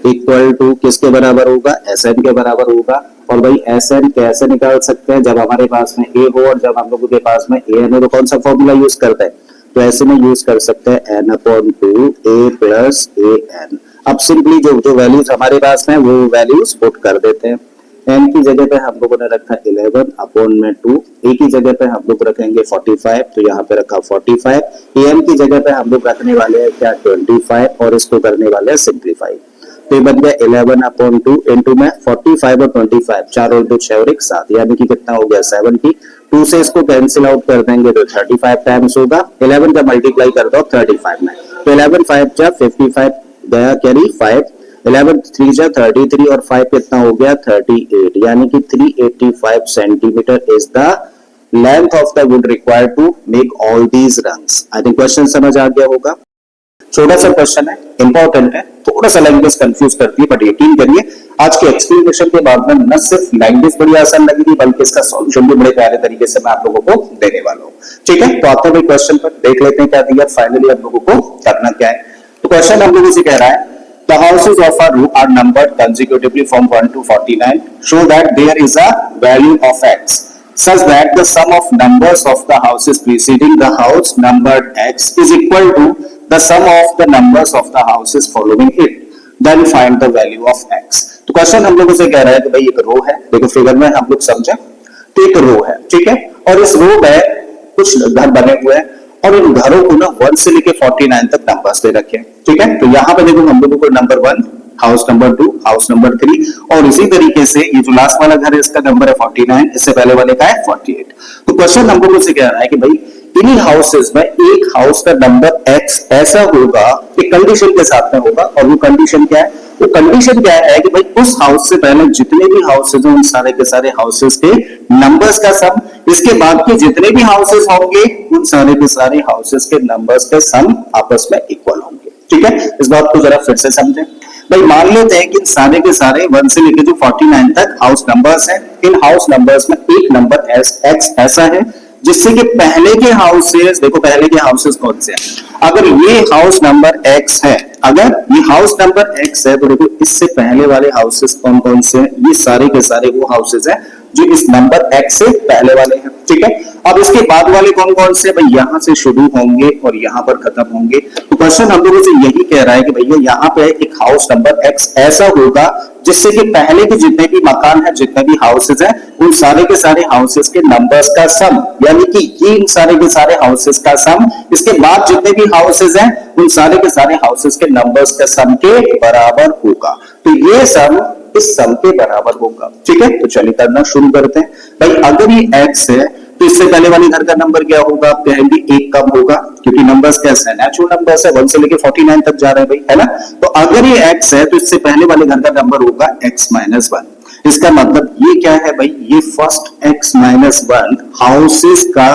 इक्वल टू किसके बराबर होगा, Sn के बराबर होगा। और भाई Sn कैसे निकाल सकते हैं, जब हमारे पास में A हो और जब हम लोगों के पास में An हो, तो कौन सा फॉर्मूला यूज करते हैं, तो ऐसे में यूज कर सकते हैं n/2 A प्लस An। अब सिंपली जो वैल्यूज हमारे पास में वो वैल्यूज पुट कर देते हैं। n की जगह पे हम लोगों ने रखा 11/2, a की जगह पे हम लोग रखेंगे 45, तो यहाँ पे रखा 45, an की जगह पे हम लोग रखने वाले हैं क्या 25 और इसको करने वाले हैं सिंप्लीफाई, तो ये बन गया 11/2 इंटू में 45 और 25, 4 और 2 6 और 1 7, यानी कि कितना हो गया 70। 2 से इसको कैंसिल आउट कर देंगे तो 35 टाइम्स होगा, 11 का मल्टीप्लाई कर दो 35 में, तो 11 5 जा 55 गया कैरी 5, 11 3 जा 33 और 5 कितना हो गया 38, यानी कि 385 centimetre is the length of the wood required to make all these rungs. I think question समझ आ गया होगा। छोटा सा क्वेश्चन है, इंपॉर्टेंट है, थोड़ा सा लैंग्वेज कंफ्यूज करती है, बट यकीन करिए आज के एक्सप्लेनेशन के बाद में न सिर्फ लैंग्वेज बड़ी आसान लगेगी बल्कि इसका सॉल्यूशन भी बड़े प्यारे तरीके से मैं आप लोगों को देने वाला हूँ। ठीक है, तो आते हुए क्वेश्चन पर देख लेते हैं क्या दिया, फाइनली आप लोगों को करना क्या है। तो क्वेश्चन हम लोगों से कह रहा है the houses of a row are numbered consecutively from 1 to 49, show that there is a value of x such that the sum of numbers of the houses preceding the house numbered x is equal to the sum of the numbers of the houses following it, then find the value of x। तो क्वेश्चन हम लोगों से कह रहा है कि भाई एक रो है, देखो फिगर में हम लोग समझे तो एक रो है, ठीक है, और इस रो में कुछ घर बने हुए हैं और इन घरों को ना 1 से लेके 49 तक नंबर्स दे रखे हैं, ठीक है। तो यहाँ पे देखो हम लोगों को number 1, house number 2, house number 3 और इसी तरीके से ये जो लास्ट वाला घर है इसका नंबर है 49, इससे पहले वाले का है 48। तो क्वेश्चन हम लोगों से कह रहा है कि भाई इन्हीं हाउसेस में एक हाउस का नंबर x ऐसा होगा, एक कंडीशन के साथ में होगा, और वो कंडीशन क्या है, वो कंडीशन क्या है कि भाई उस हाउस से पहले जितने भी हाउसेज हैं उन सारे के सारे हाउसेस के नंबर्स का सम, इसके बाद के जितने भी हाउसेस होंगे उन सारे के सारे हाउसेस के नंबर्स के सम आपस में इक्वल होंगे। ठीक है, इस बात को जरा फिर से समझें। भाई मान लेते हैं कि सारे के सारे 1 से लेकर जो 49 तक हाउस नंबर्स हैं, इन हाउस नंबर्स में एक नंबर x ऐसा है जिससे कि पहले के हाउसेस, देखो पहले के हाउसेस कौन से हैं, अगर ये हाउस नंबर x है, अगर ये हाउस नंबर x है तो देखो इससे पहले वाले हाउसेस कौन कौन से हैं, ये सारे के सारे वो हाउसेस हैं जो इस नंबर x से पहले वाले हैं। ठीक है, अब इसके बाद वाले कौन कौन से, भाई यहां से शुरू होंगे और यहां पर खत्म होंगे। तो क्वेश्चन हम लोगों से यही कह रहा है कि भैया यहाँ पे एक हाउस नंबर x ऐसा होगा जिससे कि पहले के जितने भी मकान है, जितने भी हाउसेस हैं, उन सारे के सारे हाउसेस के नंबर्स का सम, यानी कि ये इन सारे के सारे हाउसेस का सम, इसके बाद जितने भी हाउसेस हैं उन सारे के सारे हाउसेस के नंबर्स का सम के बराबर होगा। तो ये सम इस सम के बराबर होगा। ठीक है, तो चलिए करना शुरू करते हैं। भाई अगर ये x है तो इससे पहले वाले घर का नंबर क्या होगा, आप कहेंगे 1 कम होगा, क्योंकि नंबर्स कैसे हैं, नेचुरल नंबर्स है, 1 से लेके 49 तक जा रहे हैं भाई, है ना। तो अगर ये x है तो इससे पहले वाले घर का नंबर होगा x-1। इसका मतलब ये क्या है भाई, ये फर्स्ट x-1 हाउसेस का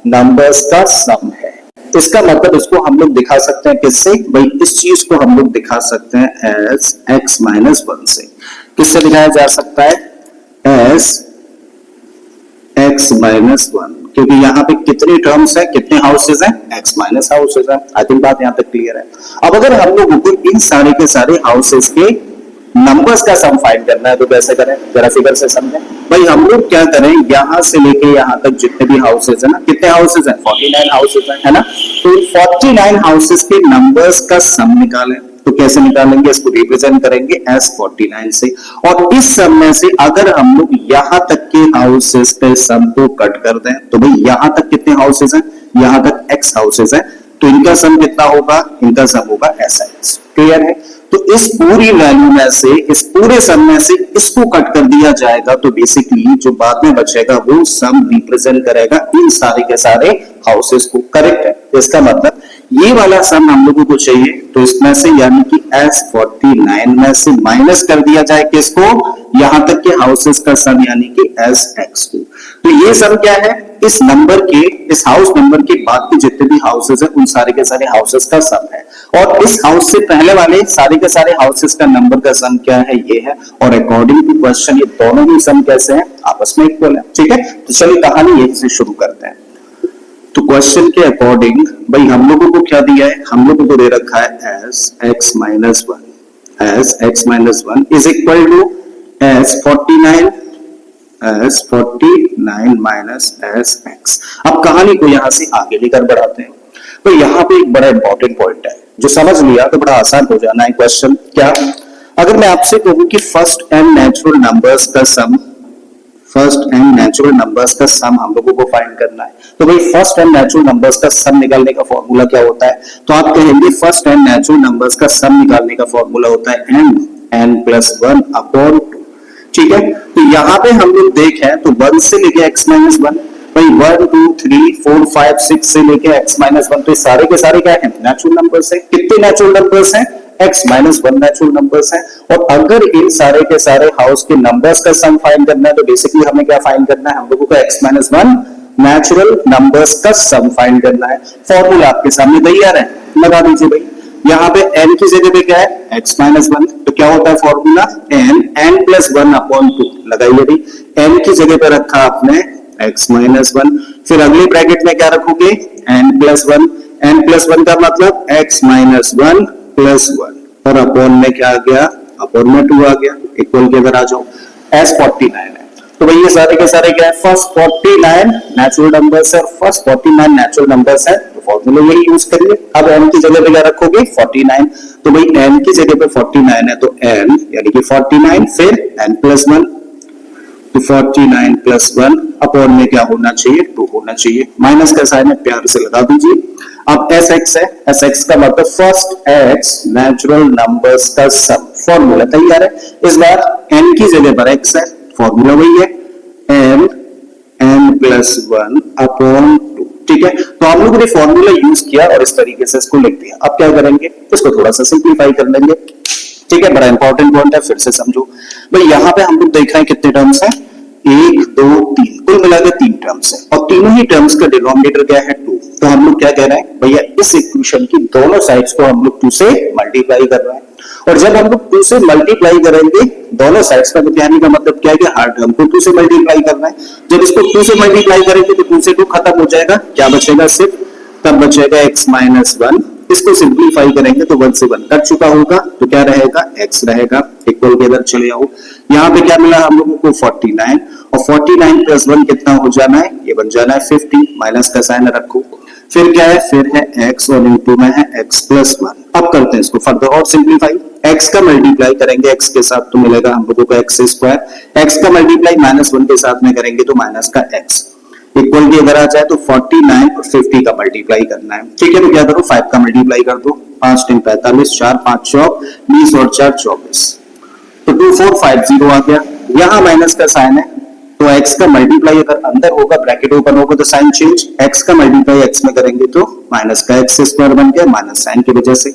नंबर्स का सम है। इसका मतलब इसको हम लोग दिखा सकते हैं किससे, भाई इस चीज को हम लोग दिखा सकते हैं एज x-1 से। किससे दिखाया जा सकता है, एज x-1, क्योंकि यहाँ पे कितने टर्म्स है, कितने हाउसेस हैं, x- हाउसेस हैं। आई थिंक बात यहाँ तक क्लियर है। अब अगर हम लोगों को इन सारे के सारे हाउसेस के नंबर्स का सम फाइंड करना है तो कैसे करें, जरा फिगर से समझें। भाई हम लोग क्या करें, यहां से लेके यहां तक जितने भी हाउसेस है ना, कितने हाउसेस हैं, 49 हाउसेस हैं, है ना। तो 49 हाउसेस के नंबर्स का सम निकालें। तो कैसे निकालेंगे, इसको रिप्रेजेंट करेंगे एस 49 से, और इस सम में से अगर हम लोग यहां तक के हाउसेस के सम को कट कर दें तो भाई यहां तक कितने हाउसेस हैं, यहां तक x हाउसेस हैं, तो इनका सम कितना होगा, इनका सम होगा ऐसा। क्लियर है। तो इस पूरी वैल्यू में से, इस पूरे सम में से इसको कट कर दिया जाएगा तो बेसिकली जो बाद में बचेगा वो सम रिप्रेजेंट करेगा इन सारे के सारे हाउसेस को। करेक्ट है। इसका मतलब ये वाला सम हम लोगों को चाहिए, तो इसमें से यानी कि S49 में से माइनस कर दिया जाए किसको, यहां तक के हाउसेस का सम यानी कि SX को। तो ये सम क्या है, इस नंबर के, इस हाउस नंबर के बाद के जितने भी हाउसेस हैं उन सारे के सारे हाउसेस का सम है, और इस हाउस से पहले वाले सारे के सारे हाउसेस का नंबर का सम क्या है, ये है। और अकॉर्डिंग टू क्वेश्चन ये दोनों ही सम कैसे हैं, आपस में इक्वल है। ठीक है, तो चलिए कहानी यहीं से शुरू करते हैं। तो क्वेश्चन के अकॉर्डिंग भाई हम लोगों को क्या दिया है, हम लोगों को दे रखा है S x minus one, S x minus one is equal to S 49 S 49 minus S x. अब कहानी को यहां से आगे लेकर बढ़ाते हैं। तो यहाँ पे एक बड़ा इंपॉर्टेंट पॉइंट है, जो समझ लिया तो बड़ा आसान हो जाना है क्वेश्चन। क्या, अगर मैं आपसे कहूं कि फर्स्ट एन नेचुरल नंबर्स का सम, फर्स्ट एन नेचुरल नंबर्स का सम हम लोगों को फाइंड करना है, तो भाई फर्स्ट एन नेचुरल नंबर्स का सम निकालने का फॉर्मूला क्या होता है, तो आप कहेंगे फर्स्ट एन नेचुरल नंबर्स का सम निकालने का फॉर्मूला होता है n plus one upon two. ठीक है, तो यहाँ पे हम लोग देखें तो 1 से लेके x माइनस वन, भाई 1 2 3 4 5 6 से लेके x माइनस वन, तो ये सारे के सारे क्या है, नेचुरल नंबर्स है। कितने नेचुरल नंबर्स हैं, x minus one natural numbers हैं। और अगर इन सारे के सारे हाउस के नंबर्स का सम फाइंड करना है, तो बेसिकली हमें क्या फाइंड करना है, हम लोगों को x minus one natural numbers का सम फाइंड करना है। फॉर्मूला आपके सामने तैयार है, लगा दीजिए भाई। यहाँ पे n की जगह पे क्या है, x माइनस वन, तो क्या होता है formula n plus one upon to. लगाइए भाई, n की जगह पे रखा आपने x माइनस वन, फिर अगले ब्रैकेट में क्या रखोगे, n प्लस वन का मतलब x minus one plus one, और अपॉन में क्या आ गया, अपॉन में टू आ गया। इक्वल के इधर आ जाओ, s 49 है, तो भाई ये सारे के सारे क्या है, फर्स्ट 49 नेचुरल नंबर्स है, फर्स्ट 49 नेचुरल नंबर्स है, तो फॉर्मूला यही यूज करिए। अब n की जगह पे क्या रखोगे, 49, तो भाई n की जगह पे 49 है, तो n यानी कि 49 फिर n प्लस वन, तो 49 प्लस वन अपॉन में क्या होना चाहिए, 2 होना चाहिए। माइनस का साइन है, प्यार से लगा दीजिए। अब एस एक्स है, एस एक्स का मतलब फर्स्ट एक्स नेचुरल नंबर्स का सम, फॉर्मूला तैयार है। इस बार n की जगह पर x है, फॉर्मूला वही है n plus one upon two. ठीक है, तो आप लोगों ने फॉर्मूला यूज किया और इस तरीके से इसको लिख दिया। अब क्या करेंगे, इसको थोड़ा सा सिंप्लीफाई कर लेंगे। ठीक है, बड़ा इंपॉर्टेंट पॉइंट है, फिर से समझो भाई। यहाँ पे हम लोग देख रहे हैं कितने टर्म्स हैं, 1 2 3, कुल मिलाकर 3 टर्म्स है, और तीनों ही टर्म्स का डिनोमिनेटर क्या है, 2। तो हम लोग क्या कह रहे हैं भैया, इस इक्वेशन की दोनों साइड्स को हम लोग 2 से मल्टीप्लाई कर रहे हैं। और जब हम लोग 2 से मल्टीप्लाई करेंगे दोनों साइड्स का, तो कहने का मतलब क्या है कि हर टर्म को 2 से मल्टीप्लाई करना है। जब इसको 2 से मल्टीप्लाई करेंगे तो 2 से 2 खत्म हो जाएगा, क्या बचेगा, सिर्फ तब बचेगा x माइनस वन। इसको सिंप्लीफाई करेंगे तो 1 से 1 कट चुका होगा, तो क्या रहेगा, x रहेगा। इक्वल के इधर चले आओ, यहाँ पे क्या मिला हम लोगों को, 49, और 49 प्लस 1 कितना हो जाना है, ये बन जाना है 50। माइनस का साइन रखो, फिर क्या है, फिर है x और इनटू में है x प्लस वन। अब करते हैं इसको फर्दर और सिंप्लीफाई। x का मल्टीप्लाई करेंगे x के साथ तो मिलेगा हम लोगों को x स्क्वायर, x का मल्टीप्लाई माइनस वन के साथ में करेंगे तो माइनस का x। इक्वल के इधर आ जाए तो 49 और 50 का मल्टीप्लाई करना है। ठीक है, तो क्या करो, 5 का मल्टीप्लाई कर दो, 5 × 45, 4 5 चौक 20 और 4 24, तो 2450 आ गया। यहाँ माइनस का साइन है, तो x का मल्टीप्लाई अगर अंदर होगा, ब्रैकेट ओपन होगा, तो साइन चेंज, x का मल्टीप्लाई x में करेंगे तो माइनस का x स्क्वायर बन गया, माइनस साइन की वजह से।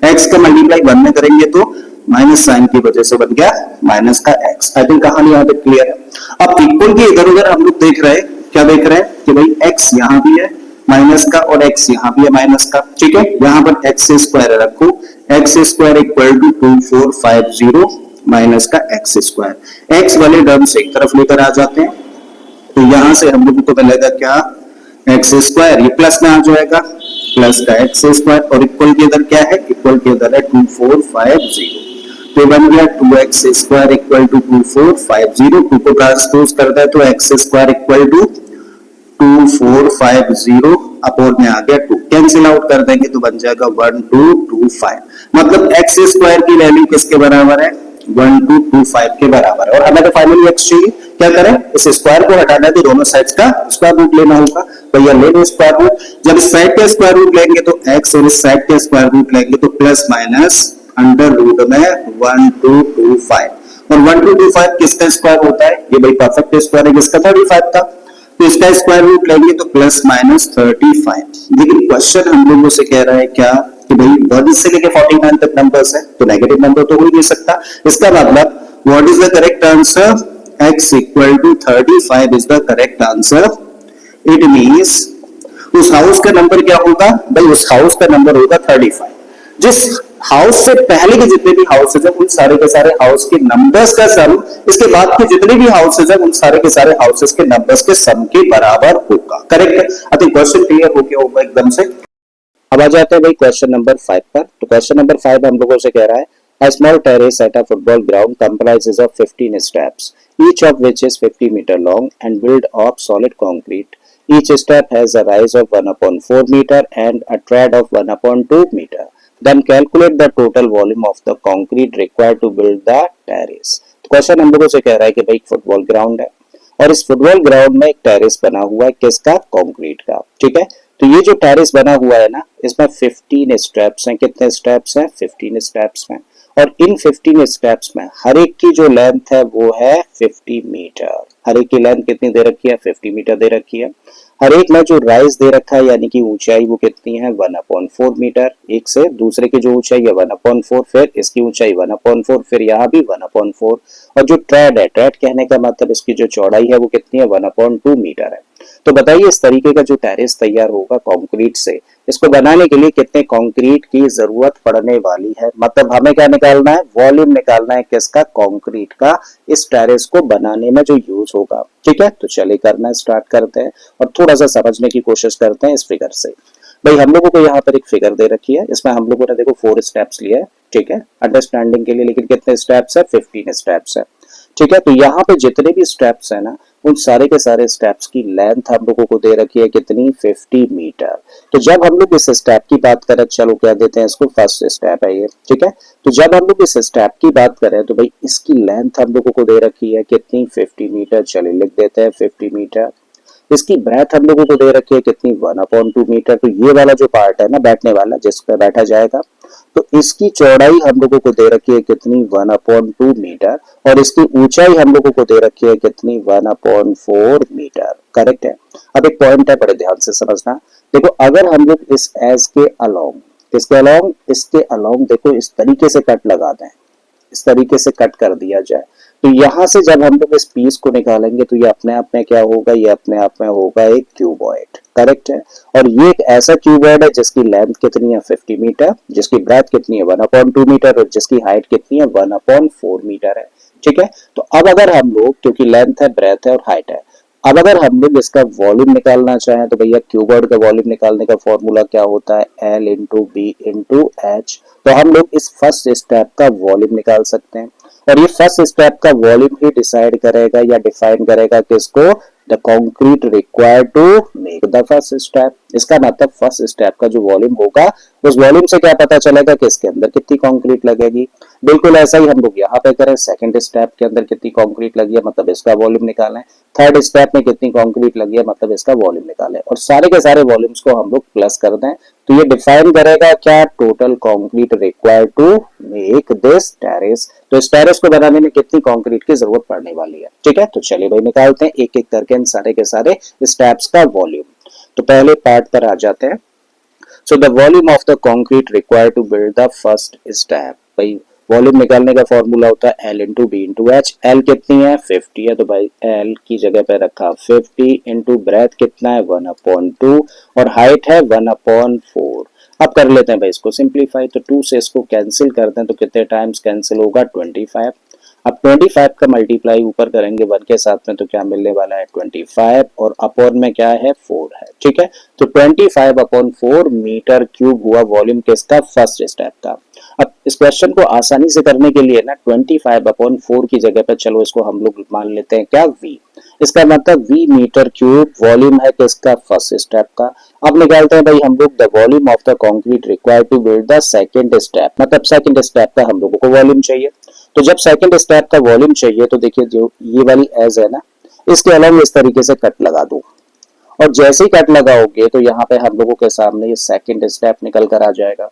x का मल्टीप्लाई 1 में करेंगे तो माइनस साइन की वजह से बन गया माइनस का x। आई थिंक कहानी यहाँ पे क्लियर है। अब इक्वल के इधर उधर हम लोग देख रहे हैं, क्या देख रहे हैं कि भाई x यहाँ भी है माइनस का और x यहाँ भी है माइनस का। ठीक है, यहाँ पर x स्क्वायर रखो, x square equal to 2450 minus का x स्क्वायर। x वाले टर्म से एक तरफ लेकर आ जाते हैं, तो यहां से हम लोगों को मिलेगा क्या, x स्क्वायर, ये प्लस में आ जाएगा, प्लस का x स्क्वायर, और इक्वल के इधर क्या है, इक्वल के इधर है 2450, तो बन गया 2x स्क्वायर इक्वल टू 2450। 2 को ट्रांसपोज करता है तो x square equal to 2450 upon में आ गया 2, कैंसिल आउट कर देंगे तो बन जाएगा 1225। मतलब x स्क्वायर की वैल्यू किसके बराबर है, 1225 के बराबर है। और हमें तो फाइनली x चाहिए, क्या करें, इस स्क्वायर को हटाना है तो दोनों साइड्स का स्क्वायर रूट लेना होगा। भैया ले लो स्क्वायर रूट, जब इस साइड का स्क्वायर रूट लेंगे तो x और इस साइड का स्क्वायर रूट लेंगे तो प्लस माइनस अंडर रूट में 1225, और 1225 किसका स्क्वायर होता है, ये भाई परफेक्ट स्क्वायर है, किसका 35 था, तो इसका स्क्वायर रूट लेंगे तो प्लस माइनस 35। लेकिन क्वेश्चन हम लोगों से कह रहा है क्या, कि भाई 1 से लेके 49 तक नंबर्स है, तो नेगेटिव नंबर तो हो ही नहीं सकता। इसका मतलब what is the correct answer, x equal to 35 is the correct answer. It means उस हाउस का नंबर क्या होगा भाई, उस हाउस का नंबर होगा 35। जिस हाउस से पहले के जितने भी हाउसेज है उन सारे के सारे हाउस के नंबर्स का सम इसके बाद के जितने भी हाउसेज है उन सारे के सारे हाउसेज के नंबर्स के सम के बराबर होगा। करेक्ट है? आई थिंक क्वेश्चन क्लियर हो गया होगा एकदम से। अब आ जाते हैं भाई क्वेश्चन नंबर 5 पर। तो क्वेश्चन नंबर 5 हम लोगों से कह रहा है A small terrace at a football ground comprises of 15 steps, each of which is 50 meter long and built of solid concrete. Each step has a rise of 1/4 meter and a tread of 1/2 meter. Then calculate the total volume of the concrete required to build the terrace. तो क्वेश्चन हम लोगों से कह रहा है कि भाई फुटबॉल ग्राउंड है और इस फुटबॉल ग्राउंड में एक टेरेस बना हुआ है, किसका? कंक्रीट का। ठीक है, तो ये जो टेरेस बना हुआ है ना, इसमें 15 स्टेप्स हैं। कितने स्टेप्स हैं? 15 स्टेप्स हैं। और इन 15 स्टेप्स में हर एक की जो लेंथ है वो है 50 मीटर। हर एक की लेंथ कितनी दे रखी है? 50 मीटर दे रखी है। हर एक में जो राइज दे रखा है यानी कि ऊंचाई वो कितनी है? 1/4 मीटर। एक से दूसरे की जो ऊंचाई है 1/4, फिर इसकी ऊंचाई 1/4, फिर यहाँ भी 1/4। और जो ट्रेड है, ट्रेड कहने का मतलब इसकी जो चौड़ाई है वो कितनी है? 1/2 मीटर है। तो बताइए इस तरीके का जो टेरेस तैयार होगा कंक्रीट से, इसको बनाने के लिए कितने कंक्रीट की जरूरत पड़ने वाली है? मतलब हमें क्या निकालना है? वॉल्यूम निकालना है किसका? कंक्रीट का, इस टेरेस को बनाने में जो यूज होगा। ठीक है, तो चलिए करना स्टार्ट करते हैं और थोड़ा सा समझने की कोशिश करते हैं इस फिगर से। भाई हम लोगों को यहाँ पर एक फिगर दे रखी है, इसमें हम लोगों ने देखो 4 स्टेप्स लिए है। ठीक है, अंडरस्टैंडिंग के लिए, लेकिन कितने स्टेप्स है? 15 स्टेप्स है। ठीक है, तो यहाँ पे जितने भी स्टेप्स है ना, उन सारे के सारे स्टेप्स की लेंथ हम लोगों को दे रखी है कितनी? 50 मीटर। तो जब हम लोग इस स्टेप की बात करें, चलो क्या देते हैं इसको? फर्स्ट स्टेप है ये। ठीक है, तो जब हम लोग इस स्टेप की बात करें तो भाई इसकी लेंथ हम लोगों को दे रखी है कितनी? 50 मीटर। चलिए लिख देते हैं 50 मीटर। इसकी ब्रेथ हम लोगों को दे रखी है कितनी? 1/2 मीटर। तो ये वाला जो पार्ट है ना बैठने वाला, जिस पे बैठा जाएगा, तो इसकी चौड़ाई हम लोगों को दे रखी है कितनी? 1/2 मीटर। और इसकी ऊंचाई हम लोगों को दे रखी है कितनी? 1/4 मीटर। करेक्ट है। अब एक पॉइंट है, बड़े ध्यान से समझना। देखो अगर हम लोग इस एज के अलोंग, किसके अलोंग? इसके अलोंग देखो इस तरीके से कट लगा दें, इस तरीके से कट कर दिया जाए, तो यहां से जब हम लोग इस पीस को निकालेंगे तो ये अपने आप में क्या होगा? ये अपने आप में होगा एक क्यूबॉइड। करेक्ट है। और ये एक ऐसा क्यूबॉइड है जिसकी लेंथ कितनी है? 50 मीटर, जिसकी ब्रेथ कितनी है? 1/2 मीटर, और जिसकी हाइट कितनी है? 1/4 मीटर है। ठीक है, तो अब अगर हम लोग, क्योंकि लेंथ है, ब्रेथ है और हाइट है, अब अगर हम लोग इसका वॉल्यूम निकालना चाहें तो भैया क्यूबॉइड का वॉल्यूम निकालने का फॉर्मूला क्या होता है? L into B into H. तो हम लोग इस फर्स्ट स्टेप का वॉल्यूम निकाल सकते हैं और ये फर्स्ट स्टेप का वॉल्यूम ही डिसाइड करेगा या डिफाइन करेगा किसको? The concrete required to make the first step. इसका मतलब फर्स्ट स्टेप का जो वॉल्यूम होगा, उस वॉल्यूम से क्या पता चलेगा कि इसके अंदर कितनी कंक्रीट लगेगी। बिल्कुल ऐसा ही हम लोग यहाँ पे करें, सेकंड स्टेप के अंदर कितनी कंक्रीट लगी है मतलब इसका वॉल्यूम निकालें, थर्ड स्टेप में कितनी कंक्रीट लगी है मतलब इसका वॉल्यूम निकालें, और सारे के सारे वॉल्यूम्स को हम लोग प्लस कर दें तो ये डिफाइन करेगा क्या? Total concrete required to make this terrace. तो इस टेरेस को बनाने में कितनी कंक्रीट की जरूरत पड़ने वाली है। ठीक है, तो चलिए भाई निकालते हैं एक एक करके इन सारे के सारे स्टेप्स का वॉल्यूम। तो पहले पार्ट पर आ जाते हैं। So the volume of the concrete required to build the first step. भाई वॉल्यूम निकालने का फॉर्मूला होता है L into B into H. L कितनी है? 50 है, तो भाई L की जगह पे रखा 50 इंटू ब्रेथ कितना है? 1/2 और हाइट है 1/4। अब कर लेते हैं भाई इसको सिंप्लीफाई, तो 2 से इसको कैंसिल करते हैं तो कितने टाइम्स कैंसिल होगा? 25। अब 25 का मल्टीप्लाई ऊपर करेंगे 1 के साथ में तो क्या मिलने वाला है? 25 और अपॉन में क्या है? 4 है। ठीक है, तो 25/4 मीटर क्यूब हुआ वॉल्यूम किसका? फर्स्ट स्टेप का। अब इस क्वेश्चन को आसानी से करने के लिए ना 25/4 की जगह पे चलो इसको हम लोग मान लेते हैं क्या? V। इसका मतलब V मीटर क्यूब वॉल्यूम है किसका? फर्स्ट स्टेप का। अब निकालते हैं भाई हम लोग the volume of the concrete required to build the second step, मतलब सेकंड स्टेप का हम लोगों को वॉल्यूम चाहिए। तो जब सेकंड स्टेप का वॉल्यूम चाहिए तो देखिए जो ये वाली एज है ना, इसके अलावा इस तरीके से कट लगा दो और जैसे ही कट लगाओगे तो यहाँ पे हम लोगों के सामने ये सेकंड स्टेप निकल कर आ जाएगा।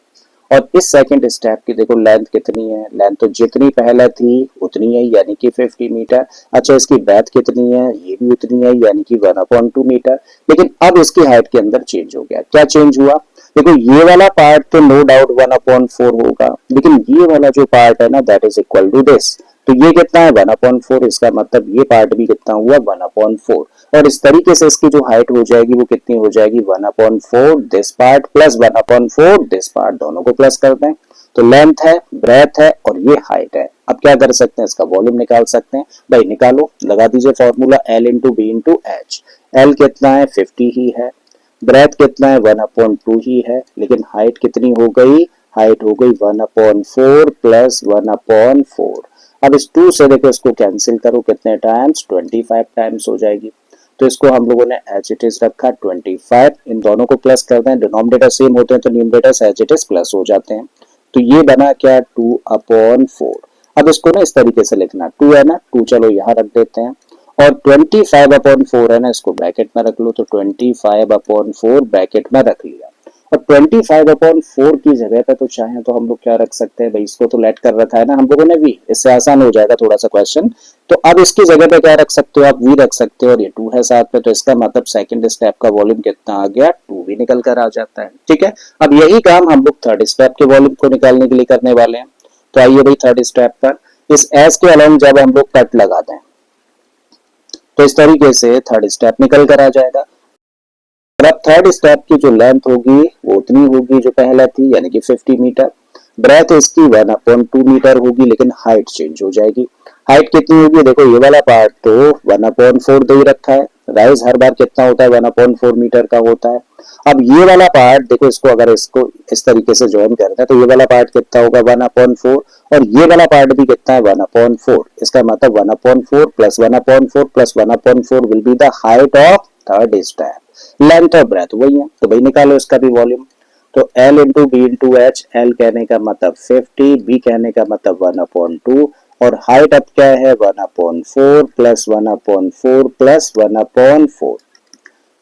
और इस सेकंड स्टेप की देखो लेंथ कितनी है? लेंथ तो जितनी पहले थी उतनी है यानी कि 50 मीटर। अच्छा इसकी ब्रेथ कितनी है? ये भी उतनी है यानी कि 1/2 मीटर। लेकिन अब इसकी हाइट के अंदर चेंज हो गया। क्या चेंज हुआ? देखो ये वाला पार्ट तो नो डाउट 1/4 होगा, लेकिन ये वाला जो पार्ट है ना that is equal to this, तो ये कितना है 1/4, इसका मतलब ये पार्ट भी कितना हुआ 1/4, और इस तरीके से इसकी जो हाइट हो जाएगी वो कितनी हो जाएगी 1/4 this part plus 1/4 this part, दोनों को प्लस कर दें तो लेंथ है, ब्रेथ है और ये हाइट है। अब क्या कर सकते हैं, इसका वॉल्यूम निकाल सकते हैं। भाई निकालो, लगा दीजिए formula L into B into H. L कितना है 50 ही है, ब्रेथ कितना है 1/2 ही है, लेकिन हाइट कितनी हो गई, हाइट हो गई 1/4 प्लस 1/4। अब इस 2 से देखो इसको कैंसिल करो, कितने टाइम्स 25 टाइम्स हो जाएगी। तो इसको हम लोगों ने एज इट इज रखा 25, इन दोनों को प्लस कर दें, डिनोमिनेटर सेम होते हैं तो numerator as it is plus हो जाते हैं। तो ये बना क्या 2/4। अब इसको ना इस तरीके से लिखना, 2 है ना, 2 चलो यहाँ रख देते हैं, और 25/4 है ना, इसको ब्रैकेट में रख लो, तो 25/4 ब्रैकेट में रख लिया। और 25/4 की जगह पे तो चाहे तो हम लोग क्या रख सकते हैं भाई, इसको तो लेट कर रखा है ना हम लोगों ने भी, इससे आसान हो जाएगा थोड़ा सा क्वेश्चन। तो अब इसकी जगह पे क्या रख सकते हो आप, v रख सकते हो, और ये 2 है साथ में, तो इसका मतलब सेकंड स्टेप का वॉल्यूम कितना आ गया 2 भी निकल कर आ जाता है। ठीक है, अब यही काम हम लोग थर्ड स्टेप के वॉल्यूम को निकालने के लिए करने वाले हैं। तो आइए भाई थर्ड स्टेप पर इस एस के अलोंग जब हम लोग कट लगाते हैं तो इस तरीके से थर्ड स्टेप निकल कर आ जाएगा। और अब थर्ड स्टेप की जो लेंथ होगी वो उतनी होगी जो पहले थी, यानी कि 50 मीटर। ब्रेथ इसकी 1/2 मीटर होगी, लेकिन हाइट चेंज हो जाएगी। हाइट कितनी होगी, देखो ये वाला पार्ट तो 1/4 दे ही रखा है, राइज हर बार कितना होता है 1/4 मीटर का होता है। अब ये वाला पार्ट देखो, इसको अगर इसको इस तरीके से ज्वाइन करते हैं तो ये वाला पार्ट कितना होगा 1/4, और ये वाला पार्ट भी कितना है 1/4। इसका मतलब 1/4 plus 1/4 plus 1/4 will be the height of third step. Length और ब्रेथ वही है, तो भाई निकालो इसका भी वॉल्यूम। तो L into B into H, L कहने का मतलब 50, बी कहने का मतलब 1/2, और हाइट अब क्या है 1/4 प्लस 1/4 प्लस 1/4।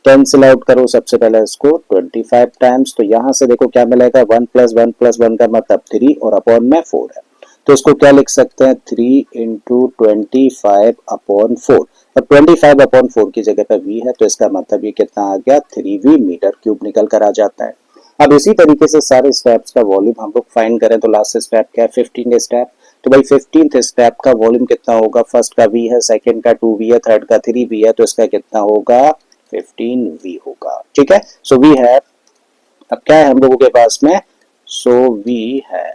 कैंसिल आउट करो सबसे पहले इसको 25 टाइम्स, तो यहां से देखो क्या मिलेगा 1 प्लस 1 प्लस 1 का मतलब 3 और अपॉन में 4 है, तो इसको क्या लिख सकते हैं 3 इंटू 25/4, और 25/4 की जगह पर v है, तो इसका मतलब ये कितना आ गया 3v मीटर क्यूब निकल कर आ जाता है। अब इसी तरीके से सारे स्टेप्स का वॉल्यूम हम लोग फाइंड करें तो लास्ट स्टेप क्या है 15 स्टेप, तो भाई 15th स्टेप का वॉल्यूम कितना होगा, फर्स्ट का v है, सेकंड का 2v है, थर्ड का 3v है, तो इसका कितना होगा 15v होगा। ठीक है, सो वी है, अब क्या है हम लोगों के पास में, सो वी है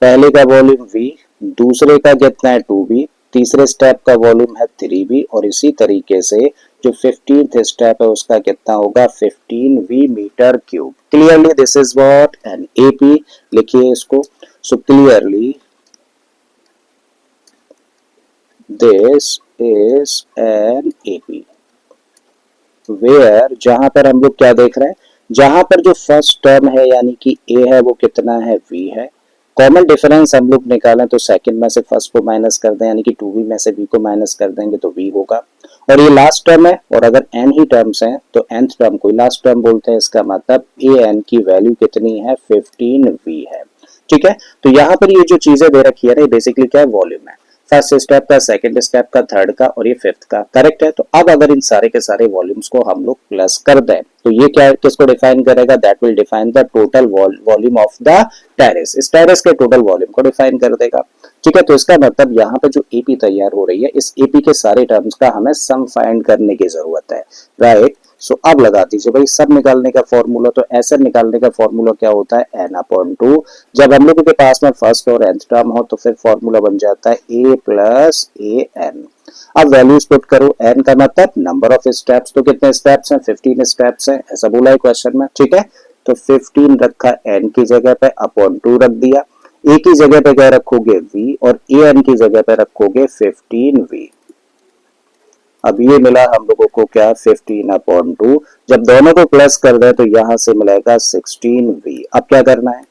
पहले का वॉल्यूम v, दूसरे का कितना है 2v, तीसरे स्टेप का वॉल्यूम है 3v, और इसी तरीके से जो 15th स्टेप है उसका कितना होगा 15v metre cube. Clearly this is what an AP, लिखिए इसको। So clearly this is an AP, where जहां पर हम लोग क्या देख रहे हैं, जहां पर जो फर्स्ट टर्म है यानी कि a है वो कितना है v है, कॉमन डिफरेंस हम लोग निकालें तो सेकंड में से फर्स्ट को माइनस कर दें, यानी कि 2v में से v को माइनस कर देंगे तो v होगा, और ये लास्ट टर्म है, और अगर n ही टर्म्स हैं तो nth टर्म को लास्ट टर्म बोलते हैं, इसका मतलब an की वैल्यू कितनी है 15v है। ठीक है, तो यहाँ पर ये जो चीजें दे रखी है ना, बेसिकली क्या है वॉल्यूम है, फर्स्ट स्टेप का, सेकंड स्टेप का, थर्ड का और ये फिफ्थ का, करेक्ट है। तो अब अगर इन सारे के सारे वॉल्यूम्स को हम लोग प्लस कर दें तो ये क्या किसको डिफाइन करेगा, that will define the total volume of the terrace, इस टेरेस के टोटल वॉल्यूम को डिफाइन कर देगा। ठीक है, तो इसका मतलब यहाँ पे जो एपी तैयार हो रही है, इस एपी के सारे टर्म्स का हमें सम फाइंड करने की जरूरत है, राइट। सो अब लगा दीजिए भाई सब निकालने का फॉर्मूला, तो ऐसे निकालने का फॉर्मूला क्या होता है n/2, जब हम लोगों के पास में फर्स्ट और nth टर्म हो तो फिर फॉर्मूला बन जाता है a प्लस an। अब वैल्यूज पुट करो, n का मतलब नंबर ऑफ स्टेप्स, तो कितने स्टेप्स हैं 15 स्टेप्स हैं, ऐसा बोला है क्वेश्चन में। ठीक है, तो 15 रखा n की जगह पे, अपॉन 2 रख दिया, a की जगह पे क्या रखोगे v, और an की जगह पे रखोगे 15v। अब ये मिला हम लोगों को क्या 15/2, जब दोनों को प्लस कर दे तो यहां से मिलेगा 16v। अब क्या करना है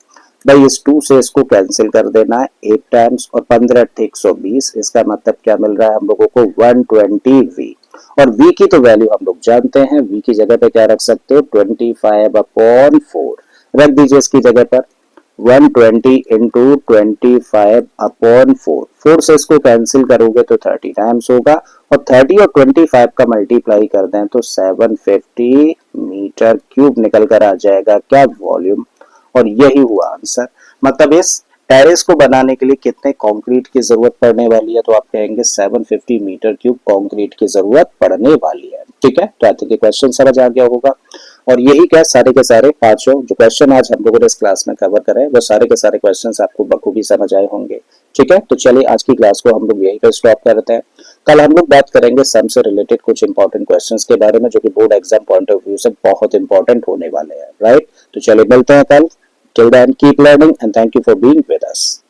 भाई, इस 2 से इसको कैंसिल कर देना है 8 टाइम्स, और 15 120, इसका मतलब क्या मिल रहा है हम लोगों को 120v। और v की तो वैल्यू हम लोग जानते हैं, v की जगह पे क्या रख सकते हो 25/4 रख दीजिए इसकी जगह पर, 120 इंटू 25/4, 4 से इसको कैंसिल करोगे तो 30 टाइम्स होगा, और 30 और 25 का मल्टीप्लाई कर दें तो 750 मीटर क्यूब निकल कर आ जाएगा क्या वॉल्यूम। और यही हुआ आंसर। मतलब इस टेरेस को बनाने के लिए कितने कंक्रीट की जरूरत पड़ने वाली है, तो आप कहेंगे 750 मीटर क्यूब कंक्रीट की जरूरत पड़ने वाली है। ठीक है, तो आई थिंक ये क्वेश्चन समझ आ गया होगा। और यही क्या सारे के सारे पांचों जो क्वेश्चन आज हम लोगों ने इस क्लास में कवर करे वो सारे के सारे क्वेश्चन आपको बखूबी समझ आए होंगे। ठीक है, तो चलिए आज की क्लास को हम लोग यहीं पर स्टॉप करते हैं। कल हम लोग बात करेंगे सम से रिलेटेड कुछ इंपॉर्टेंट क्वेश्चंस के बारे में जो कि board exam point of view से बहुत इंपॉर्टेंट होने वाले हैं। राइट, तो चलिए मिलते हैं कल। Till then keep learning and thank you for being with us.